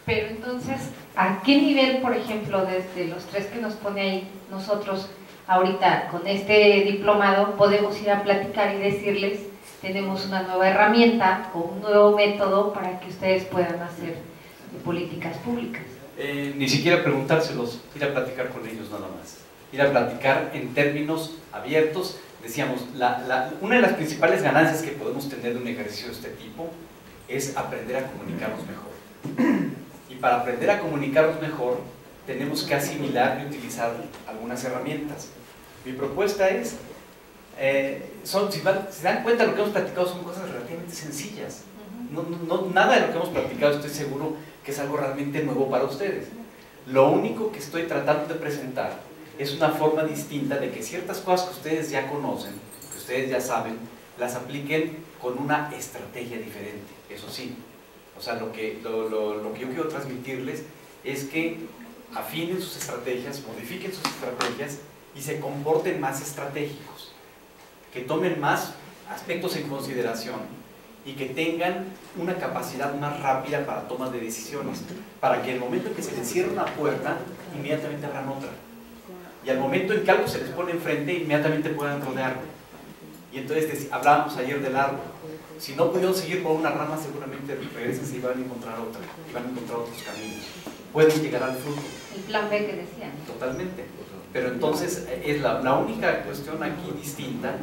Pero entonces, ¿a qué nivel, por ejemplo, desde los tres que nos pone ahí nosotros ahorita con este diplomado, podemos ir a platicar y decirles, tenemos una nueva herramienta o un nuevo método para que ustedes puedan hacer políticas públicas? Ni siquiera preguntárselos, ir a platicar con ellos nada más. Ir a platicar en términos abiertos. Decíamos, una de las principales ganancias que podemos tener de un ejercicio de este tipo es aprender a comunicarnos mejor. Y para aprender a comunicarnos mejor, tenemos que asimilar y utilizar algunas herramientas. Mi propuesta es, si se dan cuenta, lo que hemos platicado son cosas relativamente sencillas. Nada de lo que hemos platicado estoy seguro que es algo realmente nuevo para ustedes. Lo único que estoy tratando de presentar es una forma distinta de que ciertas cosas que ustedes ya conocen, que ustedes ya saben, las apliquen con una estrategia diferente, eso sí. O sea, lo que yo quiero transmitirles es que afinen sus estrategias, modifiquen sus estrategias y se comporten más estratégicos, que tomen más aspectos en consideración y que tengan una capacidad más rápida para toma de decisiones, para que en el momento en que se les cierre una puerta, inmediatamente abran otra, y al momento en que algo se les pone enfrente, inmediatamente puedan rodearlo. Y entonces hablábamos ayer del árbol, si no pudieron seguir por una rama, seguramente regresan y van a encontrar otra, y van a encontrar otros caminos, pueden llegar al fruto. El plan B que decían. Totalmente. Pero entonces es la única cuestión aquí distinta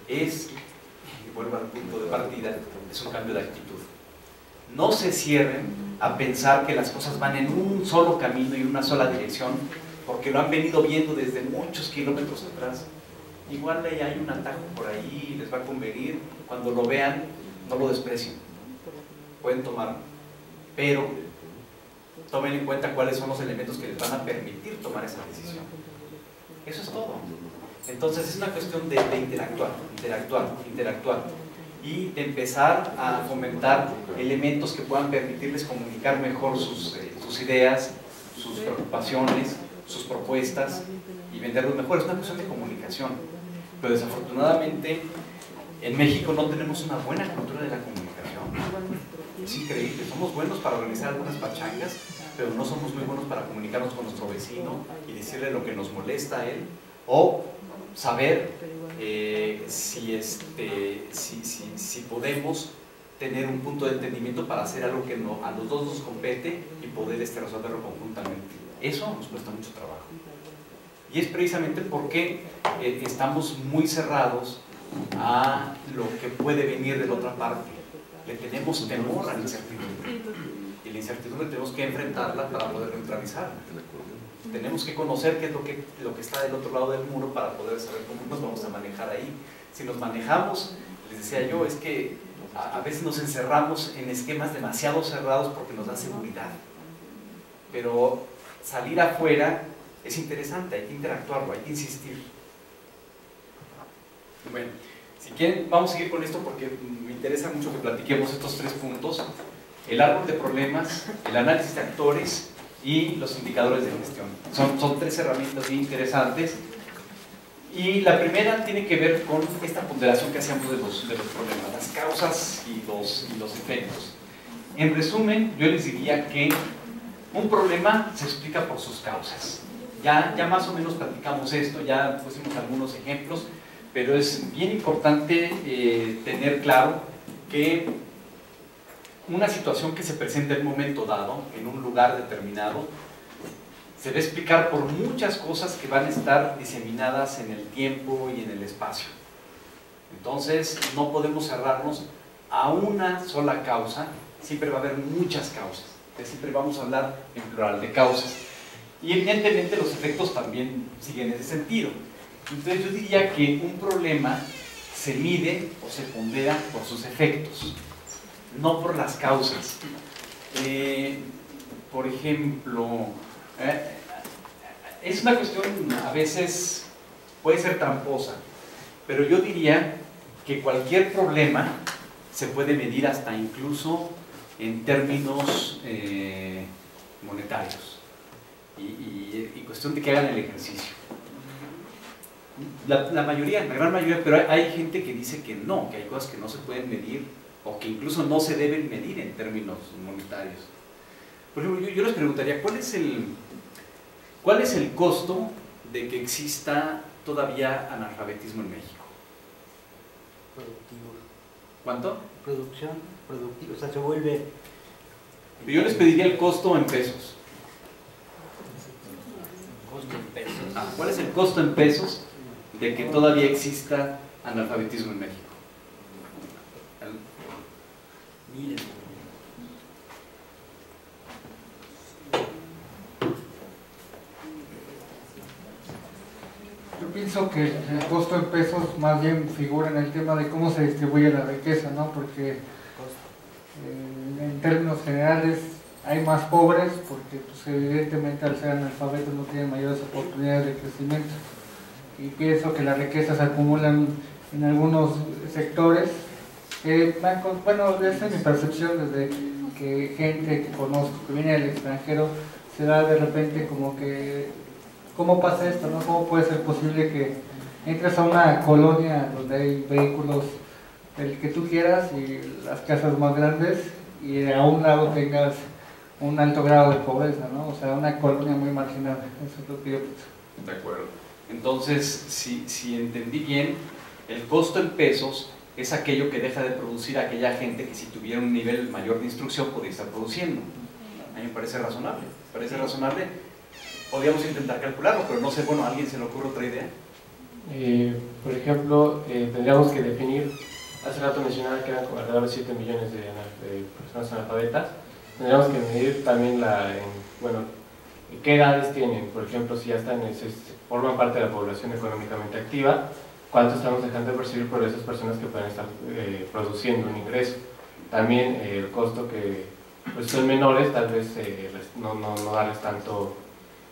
es, y vuelvo al punto de partida, es un cambio de actitud. No se cierren a pensar que las cosas van en un solo camino y una sola dirección, porque lo han venido viendo desde muchos kilómetros atrás. Igual hay un atajo por ahí, les va a convenir, cuando lo vean, no lo desprecien, pueden tomarlo, pero tomen en cuenta cuáles son los elementos que les van a permitir tomar esa decisión. Eso es todo. Entonces es una cuestión de interactuar y de empezar a fomentar elementos que puedan permitirles comunicar mejor sus ideas, sus preocupaciones, sus propuestas y venderlos mejor. Es una cuestión de comunicación, pero desafortunadamente en México no tenemos una buena cultura de la comunicación. Es increíble, somos buenos para organizar algunas pachangas, pero no somos muy buenos para comunicarnos con nuestro vecino y decirle lo que nos molesta a él, o saber si podemos tener un punto de entendimiento para hacer algo que a los dos nos compete y poder resolverlo conjuntamente. Eso nos cuesta mucho trabajo. Y es precisamente porque estamos muy cerrados a lo que puede venir de la otra parte. Le tenemos temor a la incertidumbre. Y la incertidumbre tenemos que enfrentarla para poder neutralizarla. Tenemos que conocer qué es lo que está del otro lado del muro para poder saber cómo nos vamos a manejar ahí. Si nos manejamos, les decía yo, es que a veces nos encerramos en esquemas demasiado cerrados porque nos da seguridad. Pero salir afuera es interesante, hay que interactuarlo, hay que insistir. Bueno, si quieren, vamos a seguir con esto porque me interesa mucho que platiquemos estos tres puntos: el árbol de problemas, el análisis de actores y los indicadores de gestión. Son tres herramientas bien interesantes. Y la primera tiene que ver con esta ponderación que hacíamos de los problemas, las causas y los efectos. En resumen, yo les diría que un problema se explica por sus causas. Ya más o menos platicamos esto, ya pusimos algunos ejemplos, pero es bien importante tener claro que una situación que se presenta en un momento dado, en un lugar determinado, se va a explicar por muchas cosas que van a estar diseminadas en el tiempo y en el espacio. Entonces, no podemos cerrarnos a una sola causa, siempre va a haber muchas causas, siempre vamos a hablar en plural de causas. Y evidentemente los efectos también siguen ese sentido. Entonces yo diría que un problema se mide o se pondera por sus efectos, no por las causas. Por ejemplo, es una cuestión a veces puede ser tramposa, pero yo diría que cualquier problema se puede medir hasta incluso en términos monetarios y cuestión de que hagan el ejercicio. La gran mayoría, pero hay gente que dice que no, que hay cosas que no se pueden medir o que incluso no se deben medir en términos monetarios. Por ejemplo, yo les preguntaría, ¿cuál es el costo de que exista todavía analfabetismo en México? Productivo. ¿Cuánto? Producción, productivo, o sea, se vuelve... Yo les pediría el costo en pesos. Costo en pesos. ¿Cuál es el costo en pesos de que todavía exista analfabetismo en México? Miren. Yo pienso que el costo en pesos más bien figura en el tema de cómo se distribuye la riqueza, ¿no? Porque en términos generales hay más pobres porque pues, evidentemente al ser analfabetos no tienen mayores oportunidades de crecimiento, y pienso que la riqueza se acumulan en algunos sectores. Bueno, esa es mi percepción desde que gente que conozco que viene del extranjero se da de repente como que ¿cómo pasa esto, no? ¿Cómo puede ser posible que entres a una colonia donde hay vehículos del que tú quieras y las casas más grandes y a un lado tengas un alto grado de pobreza, ¿no? O sea, una colonia muy marginada. Eso es lo que yo pienso. De acuerdo. Entonces, si entendí bien, el costo en pesos es aquello que deja de producir aquella gente que si tuviera un nivel mayor de instrucción podría estar produciendo. A mí me parece razonable. Podríamos intentar calcularlo, pero no sé, bueno, ¿a alguien se le ocurre otra idea? Por ejemplo, tendríamos que definir, hace rato mencionaba que eran como alrededor de 7 millones de personas analfabetas. Tendríamos que medir también qué edades tienen. Por ejemplo, si ya forman parte de la población económicamente activa, cuánto estamos dejando de percibir por esas personas que pueden estar produciendo un ingreso. También el costo que pues, son menores, tal vez no darles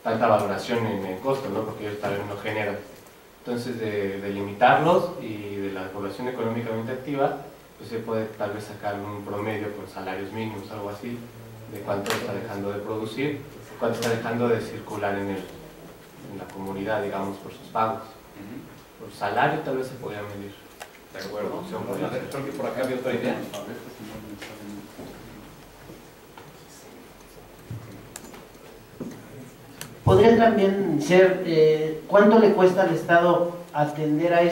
tanta valoración en el costo, ¿no? Porque ellos tal vez no generan. Entonces, de limitarlos y de la población económicamente activa, pues se puede tal vez sacar un promedio con salarios mínimos, algo así, de cuánto está dejando de producir, cuánto está dejando de circular en la comunidad, digamos, por sus pagos. Por salario tal vez se podría medir. De acuerdo. A ver, creo que por acá había otra idea. Podría también ser cuánto le cuesta al Estado atender a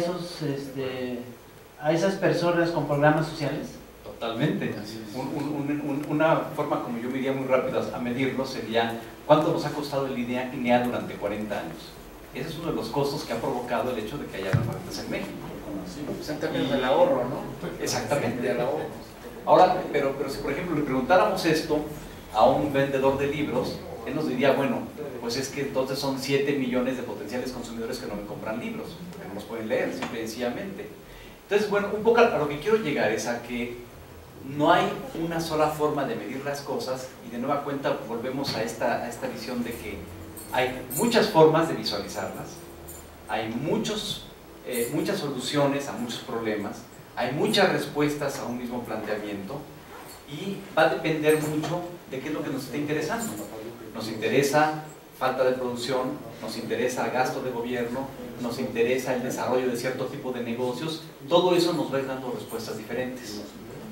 esas personas con programas sociales. Totalmente. Una forma como yo me iría muy rápido a medirlo sería ¿cuánto nos ha costado el INEA durante 40 años? Ese es uno de los costos que ha provocado el hecho de que haya analfabetas en México. Pues en términos del ahorro, ¿no? Exactamente, del ahorro. Ahora, pero si por ejemplo le preguntáramos esto a un vendedor de libros, él nos diría, bueno, pues es que entonces son 7 millones de potenciales consumidores que no me compran libros, que no los pueden leer, simple y sencillamente. Entonces, bueno, un poco a lo que quiero llegar es a que no hay una sola forma de medir las cosas, y de nueva cuenta volvemos a esta visión de que hay muchas formas de visualizarlas, hay muchas soluciones a muchos problemas, hay muchas respuestas a un mismo planteamiento, y va a depender mucho de qué es lo que nos está interesando. Nos interesa falta de producción, nos interesa gasto de gobierno, nos interesa el desarrollo de cierto tipo de negocios. Todo eso nos va dando respuestas diferentes.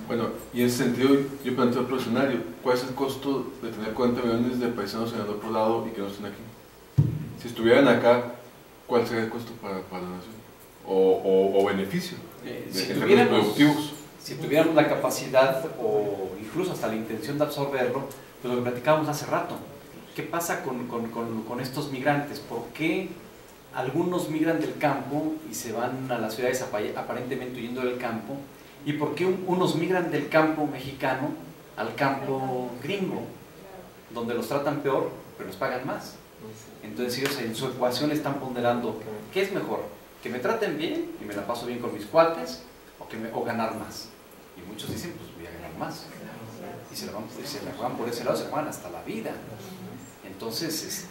Bueno, y en ese sentido, yo planteo otro escenario. ¿Cuál es el costo de tener 40 millones de paisanos en el otro lado y que no estén aquí? Si estuvieran acá, ¿cuál sería el costo para la nación? O beneficio Si en términos productivos. Si tuviéramos la capacidad o incluso hasta la intención de absorberlo, pues lo que platicábamos hace rato. ¿Qué pasa con estos migrantes? ¿Por qué algunos migran del campo y se van a las ciudades aparentemente huyendo del campo? ¿Y por qué unos migran del campo mexicano al campo gringo, donde los tratan peor, pero les pagan más? Entonces ellos en su ecuación están ponderando, ¿qué es mejor? ¿Que me traten bien y me la paso bien con mis cuates o ganar más? Y muchos dicen, pues voy a ganar más. Y se la juegan por ese lado, se juegan hasta la vida. Entonces,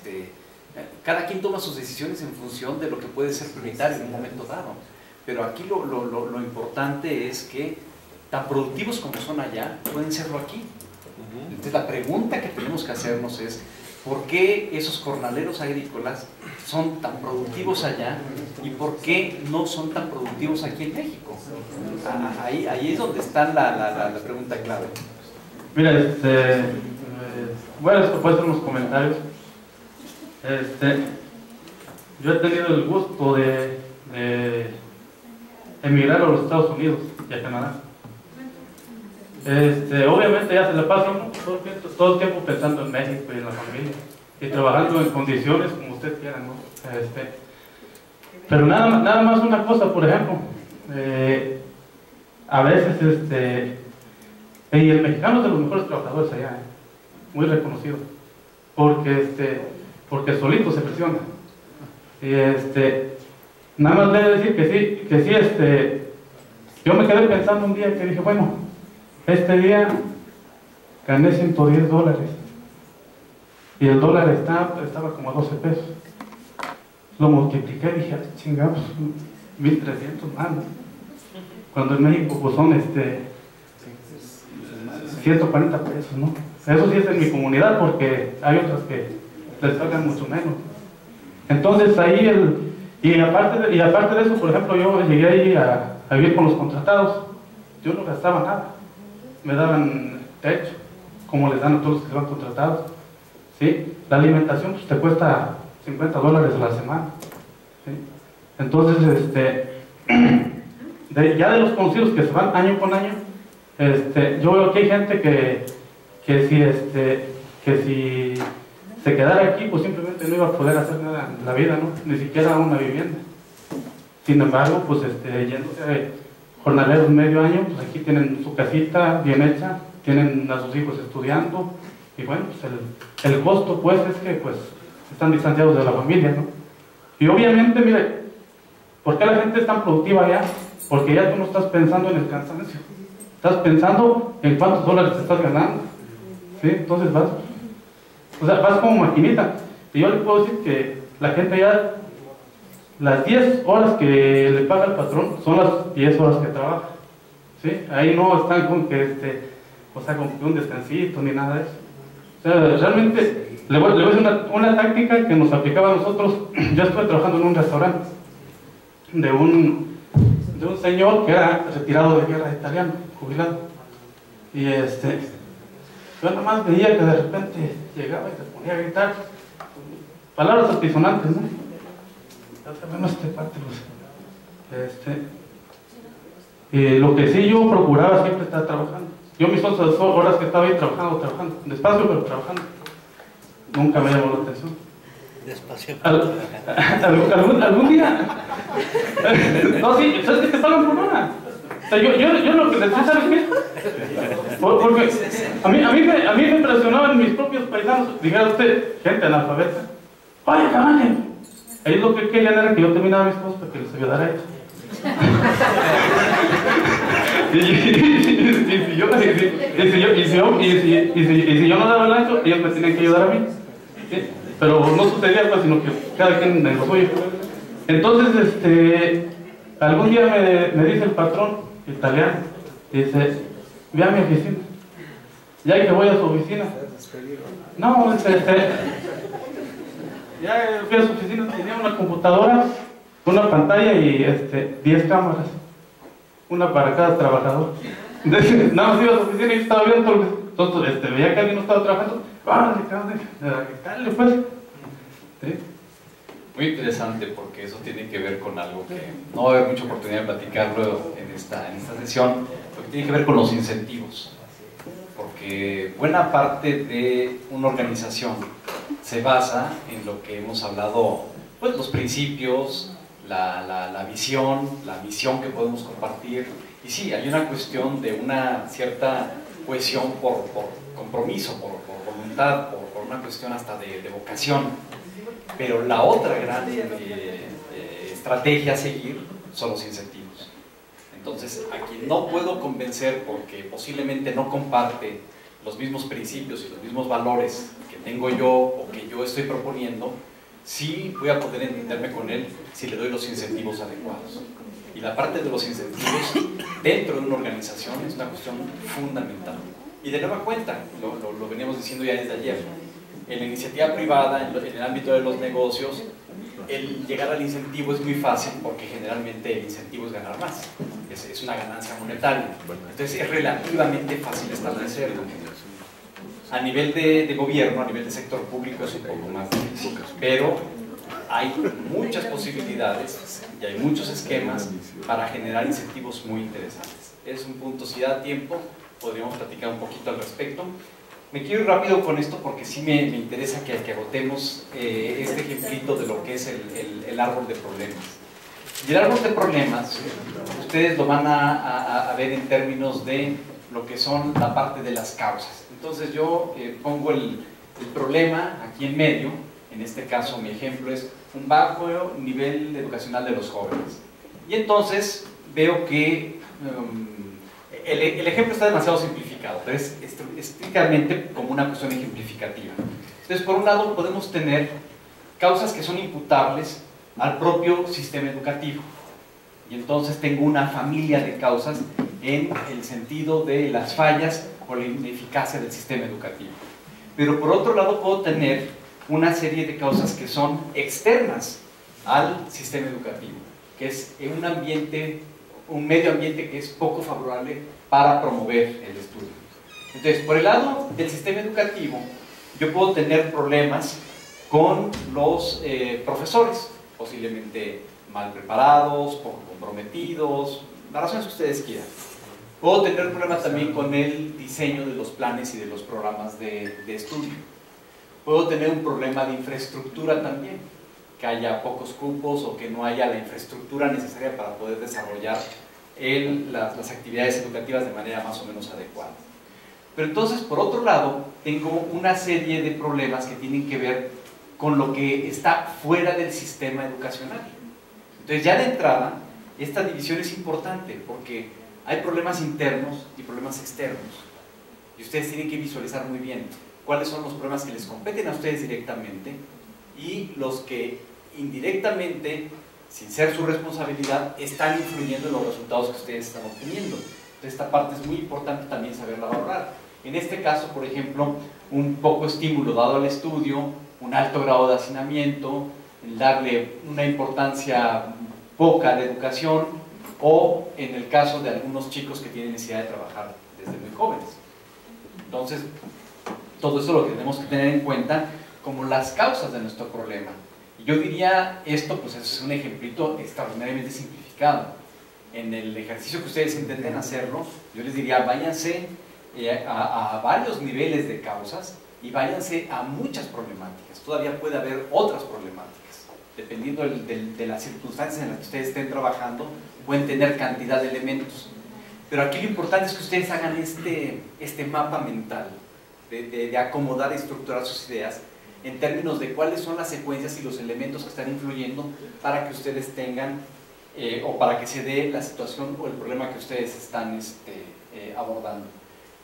cada quien toma sus decisiones en función de lo que puede ser prioritario en un momento dado. Pero aquí lo importante es que tan productivos como son allá, pueden serlo aquí. Entonces la pregunta que tenemos que hacernos es, ¿por qué esos jornaleros agrícolas son tan productivos allá y por qué no son tan productivos aquí en México? Ahí es donde está la pregunta clave. Mira, bueno, esto puede ser unos comentarios. Yo he tenido el gusto de emigrar a los Estados Unidos y a Canadá. Obviamente ya se le pasa uno todo el tiempo pensando en México y en la familia y trabajando en condiciones como usted quiera, ¿no? Pero nada más una cosa, por ejemplo, a veces y el mexicano es de los mejores trabajadores allá, muy reconocido, porque solito se presiona. Y nada más le he de decir que sí, yo me quedé pensando un día que dije, bueno, este día gané $110 y el dólar estaba como a 12 pesos. Lo multipliqué y dije, chingados, 1,300 más, ¿no? Cuando en México pues son 140 pesos, ¿no? Eso sí es en mi comunidad, porque hay otras que les pagan mucho menos. Entonces ahí y aparte de eso, por ejemplo, yo llegué ahí a vivir con los contratados. Yo no gastaba nada, me daban techo, como les dan a todos los que van contratados, ¿sí? La alimentación pues te cuesta $50 a la semana, ¿sí? Entonces ya de los conocidos que se van año con año, yo veo que hay gente que si se quedara aquí, pues simplemente no iba a poder hacer nada en la vida, ¿no? Ni siquiera una vivienda. Sin embargo, pues yéndose jornaleros medio año, pues aquí tienen su casita bien hecha, tienen a sus hijos estudiando, y bueno, pues el costo pues es que pues están distanciados de la familia, ¿no? Y obviamente, mire, ¿por qué la gente es tan productiva allá? Porque ya tú no estás pensando en el cansancio, estás pensando en cuántos dólares te estás ganando, ¿sí? Entonces vas como maquinita. Y yo le puedo decir que la gente ya, las 10 horas que le paga el patrón son las 10 horas que trabaja, ¿sí? Ahí no están con que con un descansito ni nada de eso. O sea, realmente le voy a decir una táctica que nos aplicaba a nosotros. Yo estuve trabajando en un restaurante de un señor que era retirado de guerra italiano, jubilado, y yo nada más veía que de repente llegaba y se ponía a gritar palabras altisonantes, ¿no? Y lo que sí yo procuraba siempre estar trabajando. Yo mis 8 horas que estaba ahí trabajando, despacio pero trabajando, nunca me llamó la atención. Despacio. ¿Algún día? No, sí, ¿sabes que te pagan por hora? O sea, yo lo que les digo, ¿sabes qué? Porque a mí me impresionaban mis propios paisanos. Dijera usted, gente analfabeta, oye, cabales, ellos lo que querían era que yo terminara mis cosas para que les ayudara a ellos. Y si yo no daba el ancho, ellos me tenían que ayudar a mí, ¿sí? Pero no sucedía pues, sino que cada quien en lo suyo. Entonces, algún día me dice el patrón italiano, dice, ve a mi oficina. Ya que voy a su oficina, no, ya fui a su oficina, tenía una computadora, una pantalla y 10 cámaras, una para cada trabajador. Entonces, nada más iba a su oficina y estaba viendo todo lo que... Entonces, veía que alguien no estaba trabajando. Dale, pues. ¿Sí? Muy interesante, porque eso tiene que ver con algo que no va a haber mucha oportunidad de platicarlo en esta sesión, porque tiene que ver con los incentivos. Porque buena parte de una organización se basa en lo que hemos hablado, pues los principios, la visión, la misión que podemos compartir. Y sí, hay una cuestión de una cierta cohesión por compromiso, por voluntad, por una cuestión hasta de vocación. Pero la otra gran estrategia a seguir son los incentivos. Entonces, a quien no puedo convencer porque posiblemente no comparte los mismos principios y los mismos valores que tengo yo o que yo estoy proponiendo, sí voy a poder entenderme con él si le doy los incentivos adecuados. Y la parte de los incentivos dentro de una organización es una cuestión fundamental. Y de nueva cuenta, lo veníamos diciendo ya desde ayer, en la iniciativa privada, en el ámbito de los negocios, el llegar al incentivo es muy fácil porque generalmente el incentivo es ganar más, es una ganancia monetaria. Entonces es relativamente fácil establecerlo. A nivel de gobierno, a nivel de sector público es un poco más difícil, pero hay muchas posibilidades y hay muchos esquemas para generar incentivos muy interesantes. Es un punto, si da tiempo, podríamos platicar un poquito al respecto. Me quiero ir rápido con esto porque sí me interesa que agotemos este ejemplito de lo que es el árbol de problemas. Y el árbol de problemas, ustedes lo van a ver en términos de lo que son la parte de las causas. Entonces yo pongo el problema aquí en medio. En este caso mi ejemplo es un bajo nivel educacional de los jóvenes. Y entonces veo que el ejemplo está demasiado simplificado, pero es estrictamente como una cuestión ejemplificativa. Entonces, por un lado podemos tener causas que son imputables al propio sistema educativo. Y entonces tengo una familia de causas en el sentido de las fallas o la ineficacia del sistema educativo. Pero por otro lado puedo tener una serie de causas que son externas al sistema educativo, que es en un medio ambiente que es poco favorable para promover el estudio. Entonces, por el lado del sistema educativo, yo puedo tener problemas con los profesores, posiblemente mal preparados, poco comprometidos, las razones que ustedes quieran. Puedo tener problemas también con el diseño de los planes y de los programas de estudio. Puedo tener un problema de infraestructura también, que haya pocos cupos o que no haya la infraestructura necesaria para poder desarrollar las actividades educativas de manera más o menos adecuada. Pero entonces, por otro lado, tengo una serie de problemas que tienen que ver con lo que está fuera del sistema educacional. Entonces, ya de entrada, esta división es importante porque hay problemas internos y problemas externos. Y ustedes tienen que visualizar muy bien cuáles son los problemas que les competen a ustedes directamente y los que indirectamente, sin ser su responsabilidad, están influyendo en los resultados que ustedes están obteniendo. Entonces, esta parte es muy importante también saberla valorar. En este caso, por ejemplo, un poco estímulo dado al estudio, un alto grado de hacinamiento, el darle una importancia poca a la educación, o en el caso de algunos chicos que tienen necesidad de trabajar desde muy jóvenes. Entonces, todo eso lo que tenemos que tener en cuenta como las causas de nuestro problema. Y yo diría, esto pues es un ejemplito extraordinariamente simplificado. En el ejercicio que ustedes intenten hacerlo, yo les diría, váyanse a varios niveles de causas y váyanse a muchas problemáticas. Todavía puede haber otras problemáticas. Dependiendo de las circunstancias en las que ustedes estén trabajando, pueden tener cantidad de elementos. Pero aquí lo importante es que ustedes hagan este mapa mental de acomodar y estructurar sus ideas en términos de cuáles son las secuencias y los elementos que están influyendo para que ustedes tengan o para que se dé la situación o el problema que ustedes están abordando.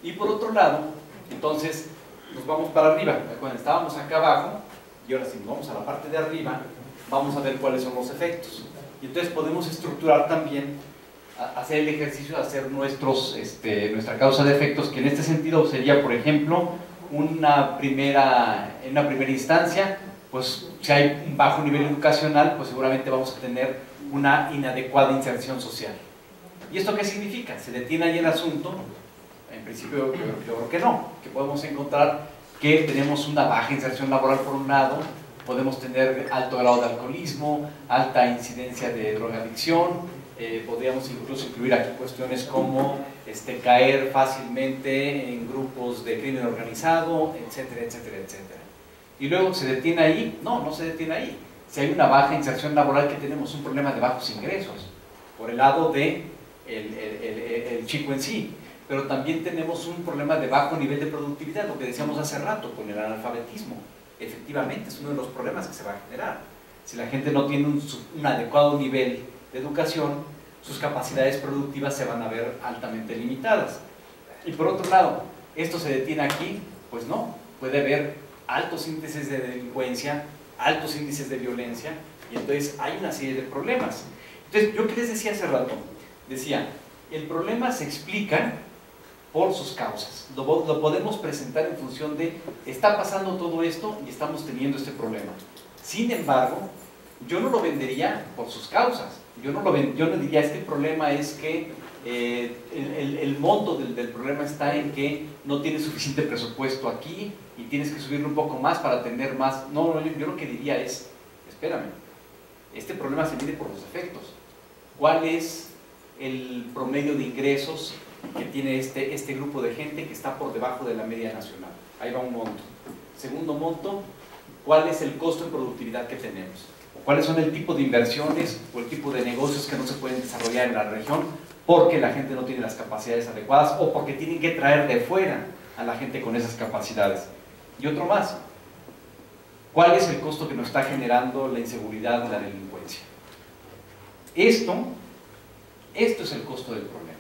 Y por otro lado, entonces nos vamos para arriba. Cuando estábamos acá abajo y ahora si nos vamos a la parte de arriba, vamos a ver cuáles son los efectos. Y entonces podemos estructurar también, hacer el ejercicio de hacer nuestra causa de efectos, que en este sentido sería, por ejemplo, en una primera instancia, pues si hay un bajo nivel educacional, pues seguramente vamos a tener una inadecuada inserción social. ¿Y esto qué significa? ¿Se detiene ahí el asunto? En principio yo creo que no, que podemos encontrar que tenemos una baja inserción laboral por un lado, podemos tener alto grado de alcoholismo, alta incidencia de drogadicción, podríamos incluso incluir aquí cuestiones como caer fácilmente en grupos de crimen organizado, etcétera, etcétera, etcétera. Y luego, ¿se detiene ahí? No, no se detiene ahí. Si hay una baja inserción laboral, que tenemos un problema de bajos ingresos, por el lado de el chico en sí, pero también tenemos un problema de bajo nivel de productividad, lo que decíamos hace rato con el analfabetismo. Efectivamente, es uno de los problemas que se va a generar. Si la gente no tiene un adecuado nivel de educación, sus capacidades productivas se van a ver altamente limitadas. Y por otro lado, ¿esto se detiene aquí? Pues no, puede haber altos índices de delincuencia, altos índices de violencia, y entonces hay una serie de problemas. Entonces, yo que les decía hace rato, decía, el problema se explica por sus causas. Lo podemos presentar en función de, está pasando todo esto y estamos teniendo este problema. Sin embargo, yo no lo vendería por sus causas. Yo no diría, este problema es que el monto del problema está en que no tienes suficiente presupuesto aquí y tienes que subirlo un poco más para tener más. No, yo lo que diría es, espérame, este problema se mide por los efectos. ¿Cuál es el promedio de ingresos que tiene este grupo de gente que está por debajo de la media nacional? Ahí va un monto. Segundo monto, ¿cuál es el costo en productividad que tenemos? ¿Cuáles son el tipo de inversiones o el tipo de negocios que no se pueden desarrollar en la región porque la gente no tiene las capacidades adecuadas o porque tienen que traer de fuera a la gente con esas capacidades? Y otro más, ¿cuál es el costo que nos está generando la inseguridad y la delincuencia? Esto es el costo del problema.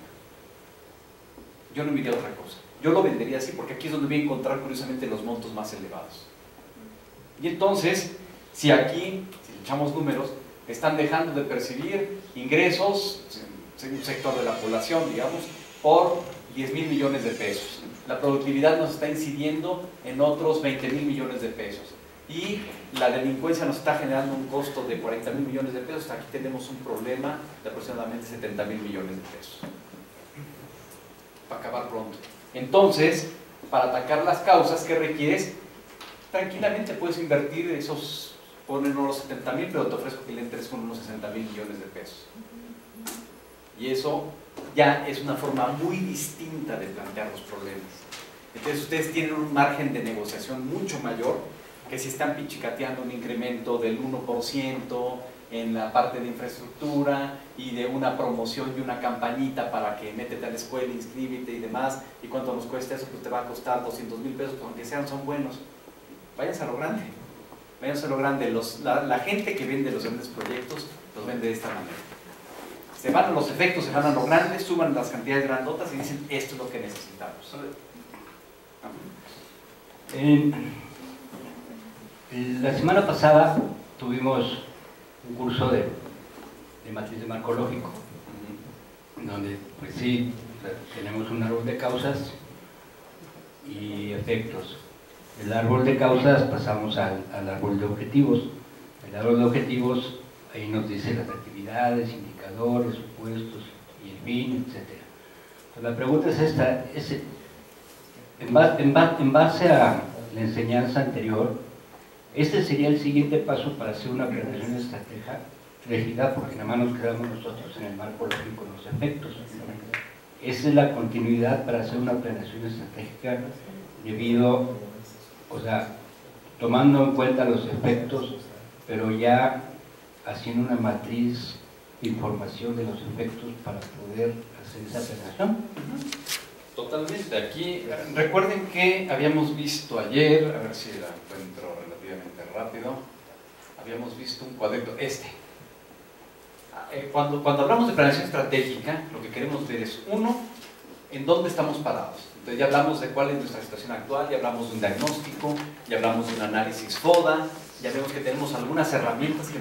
Yo no diría otra cosa. Yo lo vendería así porque aquí es donde voy a encontrar curiosamente los montos más elevados. Y entonces, si aquí, si le echamos números, están dejando de percibir ingresos, en un sector de la población, digamos, por 10,000 millones de pesos. La productividad nos está incidiendo en otros 20,000 millones de pesos. Y la delincuencia nos está generando un costo de 40,000 millones de pesos. Aquí tenemos un problema de aproximadamente 70,000 millones de pesos. Para acabar pronto. Entonces, para atacar las causas, ¿qué requieres? Tranquilamente puedes invertir esos, ponen unos 70,000, pero te ofrezco que le entres con unos 60,000 millones de pesos. Y eso ya es una forma muy distinta de plantear los problemas. Entonces ustedes tienen un margen de negociación mucho mayor que si están pichicateando un incremento del 1% en la parte de infraestructura y de una promoción y una campañita para que métete a la escuela, inscríbete y demás, y cuánto nos cuesta eso, pues te va a costar 200,000 pesos, pues aunque son buenos. Váyanse a lo grande, váyanse a lo grande. La gente que vende los grandes proyectos los vende de esta manera. Se van a los efectos, se van a lo grande, suban las cantidades grandotas y dicen, esto es lo que necesitamos. La semana pasada tuvimos un curso de matriz de marco lógico, donde pues sí, tenemos un árbol de causas y efectos. Del árbol de causas pasamos al árbol de objetivos. El árbol de objetivos, ahí nos dice las actividades, indicadores, supuestos y el fin, etc. Entonces, la pregunta es esta, en base a la enseñanza anterior, este sería el siguiente paso para hacer una planeación estratégica, porque nada más nos quedamos nosotros en el marco lógico de los efectos. Esa es la continuidad para hacer una planeación estratégica debido, o sea, tomando en cuenta los efectos, pero ya haciendo una matriz de información de los efectos para poder hacer esa planeación. Totalmente. Aquí, recuerden que habíamos visto ayer, a ver si la encuentro relativamente rápido, habíamos visto un cuadrito, Cuando hablamos de planeación estratégica, lo que queremos ver es, uno, en dónde estamos parados. Entonces ya hablamos de cuál es nuestra situación actual, ya hablamos de un diagnóstico, ya hablamos de un análisis FODA, ya vemos que tenemos algunas herramientas que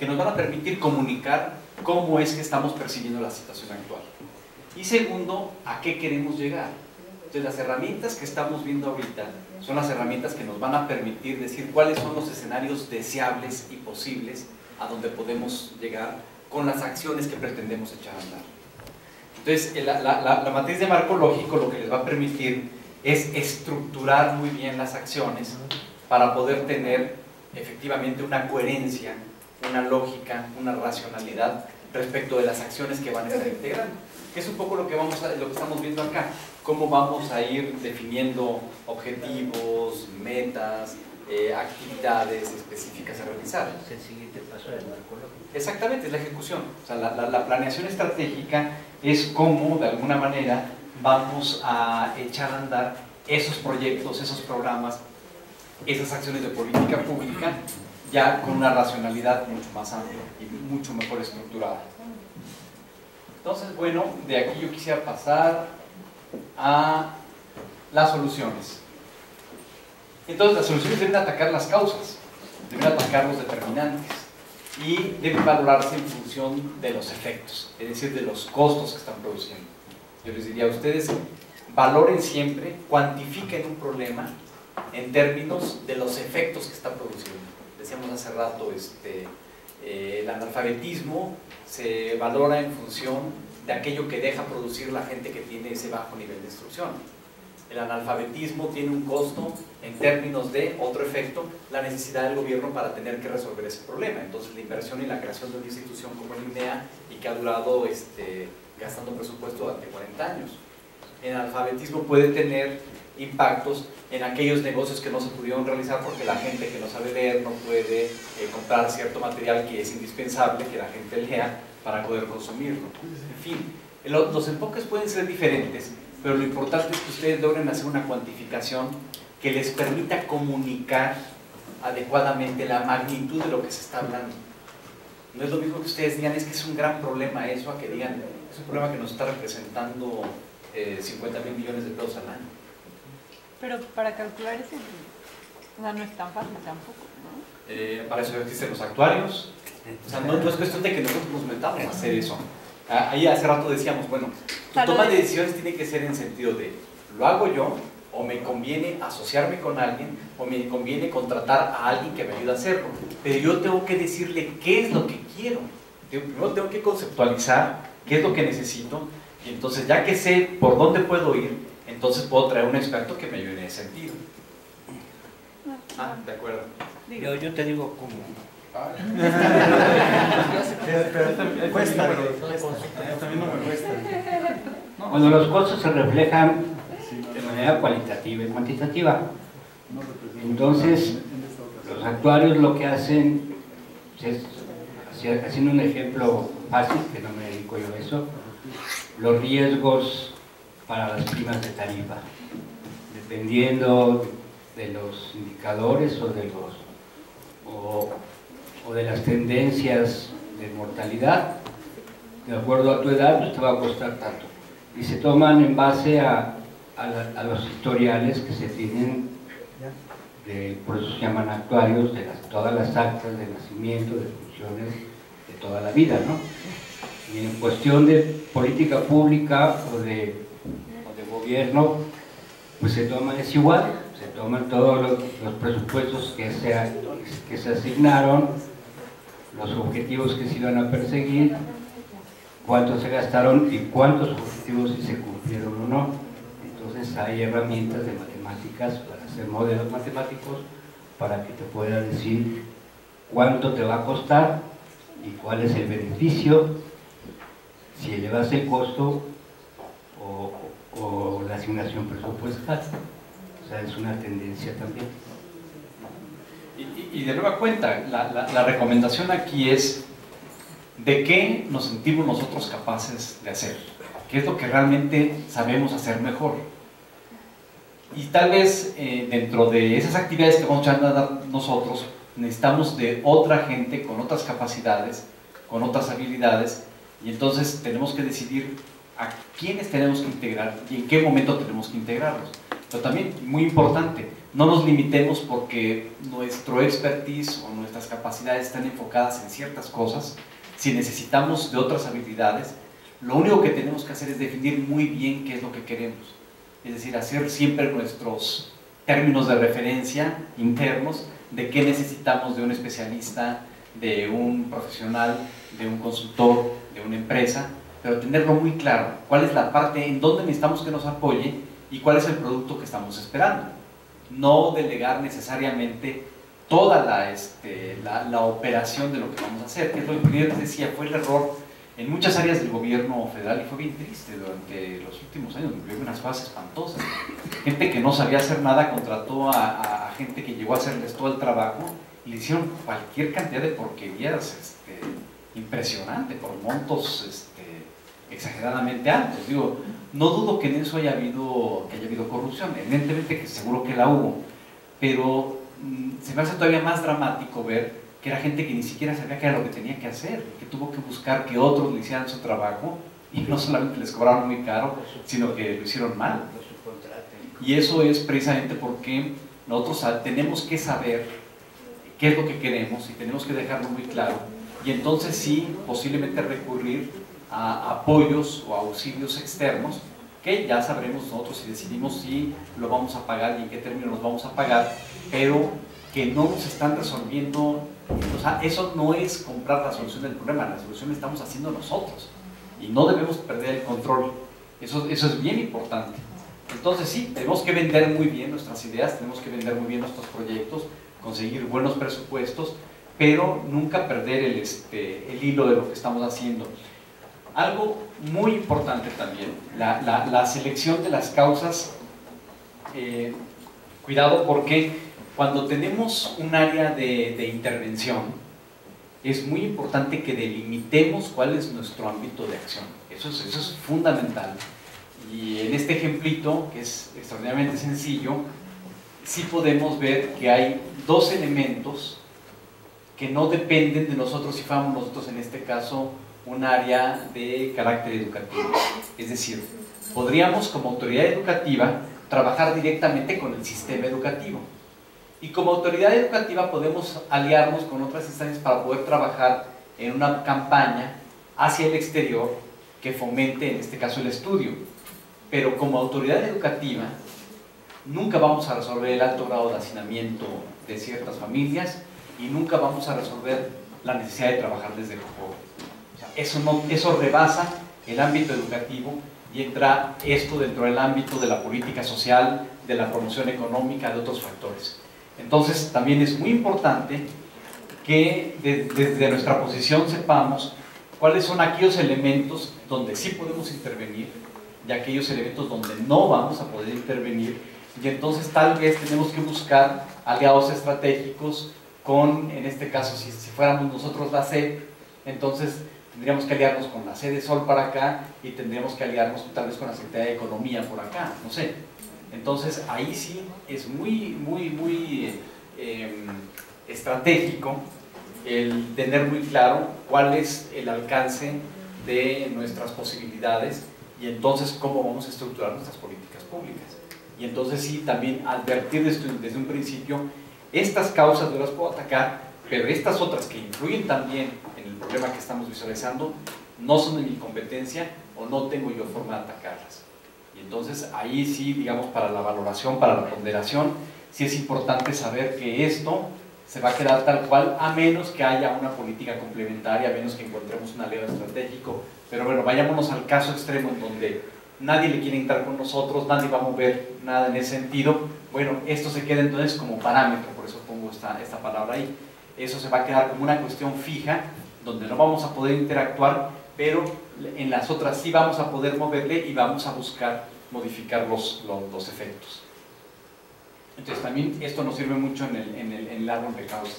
nos van a permitir comunicar cómo es que estamos percibiendo la situación actual. Y segundo, ¿a qué queremos llegar? Entonces las herramientas que estamos viendo ahorita son las herramientas que nos van a permitir decir cuáles son los escenarios deseables y posibles a donde podemos llegar con las acciones que pretendemos echar a andar. Entonces, la matriz de marco lógico lo que les va a permitir es estructurar muy bien las acciones para poder tener efectivamente una coherencia, una lógica, una racionalidad respecto de las acciones que van a estar integrando. Que es un poco lo que estamos viendo acá, cómo vamos a ir definiendo objetivos, metas, actividades específicas a realizar. Es el siguiente paso del marco lógico. Exactamente, es la ejecución. O sea, la planeación estratégica es cómo, de alguna manera, vamos a echar a andar esos proyectos, esos programas, esas acciones de política pública, ya con una racionalidad mucho más amplia y mucho mejor estructurada. Entonces, bueno, de aquí yo quisiera pasar a las soluciones. Entonces, las soluciones deben atacar las causas, deben atacar los determinantes y deben valorarse en función de los efectos, es decir, de los costos que están produciendo. Yo les diría a ustedes, valoren siempre, cuantifiquen un problema en términos de los efectos que está produciendo. Decíamos hace rato, el analfabetismo se valora en función de aquello que deja producir la gente que tiene ese bajo nivel de instrucción. El analfabetismo tiene un costo en términos de otro efecto, la necesidad del gobierno para tener que resolver ese problema. Entonces la inversión y la creación de una institución como el INEA y que ha durado gastando presupuesto durante 40 años. El analfabetismo puede tener impactos en aquellos negocios que no se pudieron realizar porque la gente que no sabe leer no puede comprar cierto material que es indispensable que la gente lea para poder consumirlo. En fin, los enfoques pueden ser diferentes, pero lo importante es que ustedes logren hacer una cuantificación que les permita comunicar adecuadamente la magnitud de lo que se está hablando. No es lo mismo que ustedes digan, es que es un gran problema eso, a que digan, es un problema que nos está representando 50.000 millones de pesos al año. Pero para calcular eso, no es tan fácil tampoco, ¿no? Para eso existen los actuarios. O sea, no es cuestión de que nosotros nos metamos a hacer eso. Ahí hace rato decíamos, bueno, tu toma de decisiones tiene que ser en sentido de, ¿lo hago yo? ¿O me conviene asociarme con alguien? ¿O me conviene contratar a alguien que me ayude a hacerlo? Pero yo tengo que decirle qué es lo que quiero. Primero tengo que conceptualizar qué es lo que necesito. Y entonces, ya que sé por dónde puedo ir, entonces puedo traer un experto que me ayude en ese sentido. De acuerdo. Yo te digo cómo. Cuesta, también no me cuesta. Bueno, los costos se reflejan de manera cualitativa y cuantitativa. Entonces, los actuarios lo que hacen es, haciendo un ejemplo fácil, que no me dedico yo a eso, los riesgos para las primas de tarifa, dependiendo de los indicadores o de las tendencias de mortalidad, de acuerdo a tu edad, pues te va a costar tanto. Y se toman en base a los historiales que se tienen, por eso se llaman actuarios, de todas las actas de nacimiento, de funciones de toda la vida, ¿no? Y en cuestión de política pública o de gobierno, pues se toman, es igual, se toman todos los presupuestos que se asignaron, los objetivos que se iban a perseguir, cuántos se gastaron y cuántos objetivos si se cumplieron o no. Entonces hay herramientas de matemáticas para hacer modelos matemáticos para que te pueda decir cuánto te va a costar y cuál es el beneficio, si elevas el costo o la asignación presupuestal. O sea, es una tendencia también. Y de nueva cuenta, la recomendación aquí es de qué nos sentimos nosotros capaces de hacer, qué es lo que realmente sabemos hacer mejor. Y tal vez dentro de esas actividades que vamos a dar nosotros, necesitamos de otra gente con otras capacidades, con otras habilidades, y entonces tenemos que decidir a quiénes tenemos que integrar y en qué momento tenemos que integrarlos. Pero también, muy importante, no nos limitemos porque nuestro expertise o nuestras capacidades están enfocadas en ciertas cosas. Si necesitamos de otras habilidades, lo único que tenemos que hacer es definir muy bien qué es lo que queremos. Es decir, hacer siempre nuestros términos de referencia internos de qué necesitamos de un especialista, de un profesional, de un consultor, de una empresa, pero tenerlo muy claro, cuál es la parte en donde necesitamos que nos apoye y cuál es el producto que estamos esperando. No delegar necesariamente toda la operación de lo que vamos a hacer, que es lo que yo les decía, fue el error en muchas áreas del gobierno federal y fue bien triste durante los últimos años, me unas cosas espantosas. Gente que no sabía hacer nada contrató a gente que llegó a hacerles todo el trabajo y le hicieron cualquier cantidad de porquerías impresionante, por montos exageradamente altos. Digo, no dudo que en eso haya habido corrupción, evidentemente que seguro que la hubo, pero se me hace todavía más dramático ver que era gente que ni siquiera sabía qué era lo que tenía que hacer, que tuvo que buscar que otros le hicieran su trabajo y no solamente les cobraron muy caro, sino que lo hicieron mal. Y eso es precisamente porque nosotros tenemos que saber qué es lo que queremos y tenemos que dejarlo muy claro, y entonces sí, posiblemente recurrir a apoyos o auxilios externos, que ya sabremos nosotros si decidimos si lo vamos a pagar y en qué términos los vamos a pagar, pero que no nos están resolviendo. O sea, eso no es comprar la solución del problema, la solución la estamos haciendo nosotros y no debemos perder el control. Eso es bien importante. Entonces sí, tenemos que vender muy bien nuestras ideas, tenemos que vender muy bien nuestros proyectos, conseguir buenos presupuestos, pero nunca perder el hilo de lo que estamos haciendo. Algo muy importante también, la selección de las causas. Cuidado, porque cuando tenemos un área de intervención, es muy importante que delimitemos cuál es nuestro ámbito de acción. Eso es fundamental. Y en este ejemplito, que es extraordinariamente sencillo, sí podemos ver que hay dos elementos que no dependen de nosotros si fuéramos nosotros, en este caso, un área de carácter educativo. Es decir, podríamos como autoridad educativa trabajar directamente con el sistema educativo. Y como autoridad educativa podemos aliarnos con otras instancias para poder trabajar en una campaña hacia el exterior que fomente, en este caso, el estudio. Pero como autoridad educativa nunca vamos a resolver el alto grado de hacinamiento de ciertas familias y nunca vamos a resolver la necesidad de trabajar desde el pobre. O sea, eso rebasa el ámbito educativo y entra esto dentro del ámbito de la política social, de la promoción económica, de otros factores. Entonces también es muy importante que desde nuestra posición sepamos cuáles son aquellos elementos donde sí podemos intervenir y aquellos elementos donde no vamos a poder intervenir, y entonces tal vez tenemos que buscar aliados estratégicos con, en este caso, si fuéramos nosotros la SED, entonces tendríamos que aliarnos con la sede Sol para acá y tendríamos que aliarnos tal vez con la Secretaría de Economía por acá, no sé. Entonces ahí sí es muy estratégico el tener muy claro cuál es el alcance de nuestras posibilidades y entonces cómo vamos a estructurar nuestras políticas públicas. Y entonces sí, también advertir desde un principio, estas causas yo las puedo atacar, pero estas otras que influyen también en el problema que estamos visualizando no son de mi competencia o no tengo yo forma de atacarlas. Y entonces ahí sí, digamos, para la valoración, para la ponderación, sí es importante saber que esto se va a quedar tal cual, a menos que haya una política complementaria, a menos que encontremos un aliado estratégico. Pero bueno, vayámonos al caso extremo en donde nadie le quiere entrar con nosotros, nadie va a mover nada en ese sentido. Bueno, esto se queda entonces como parámetro, por eso pongo esta palabra ahí. Eso se va a quedar como una cuestión fija, donde no vamos a poder interactuar, pero en las otras sí vamos a poder moverle y vamos a buscar modificar los efectos. Entonces también esto nos sirve mucho en el árbol de causas.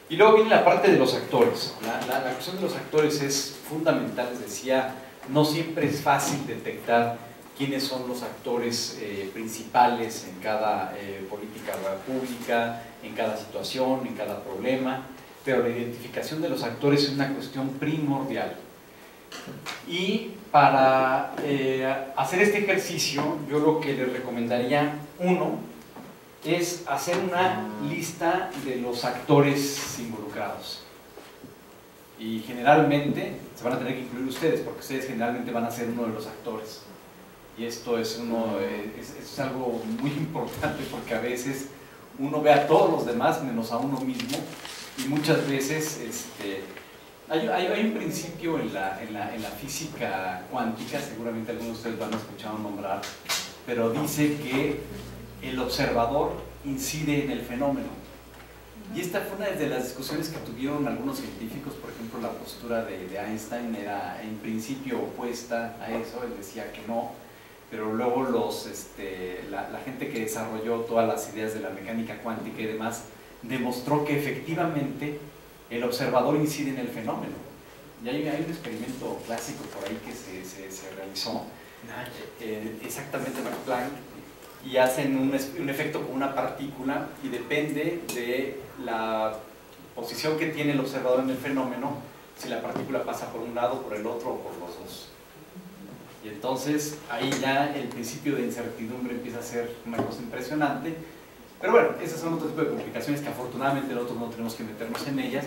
Y luego viene la parte de los actores. La cuestión de los actores es fundamental, les decía, no siempre es fácil detectar quiénes son los actores principales en cada política pública, en cada situación, en cada problema, pero la identificación de los actores es una cuestión primordial. Y para hacer este ejercicio, yo lo que les recomendaría, uno, es hacer una lista de los actores involucrados. Y generalmente se van a tener que incluir ustedes, porque ustedes generalmente van a ser uno de los actores. Y esto es algo muy importante, porque a veces uno ve a todos los demás menos a uno mismo, y muchas veces hay un principio en la física cuántica, seguramente algunos de ustedes lo han escuchado nombrar, pero dice que el observador incide en el fenómeno. Y esta fue una de las discusiones que tuvieron algunos científicos. Por ejemplo, la postura de Einstein era en principio opuesta a eso, él decía que no, pero luego la gente que desarrolló todas las ideas de la mecánica cuántica y demás demostró que efectivamente el observador incide en el fenómeno. Y hay un experimento clásico por ahí que se realizó, exactamente Max Planck, y hacen un efecto con una partícula y depende de la posición que tiene el observador en el fenómeno, si la partícula pasa por un lado, por el otro o por los dos. Y entonces ahí ya el principio de incertidumbre empieza a ser una cosa impresionante. Pero bueno, esas son otro tipo de complicaciones que afortunadamente nosotros no tenemos que meternos en ellas.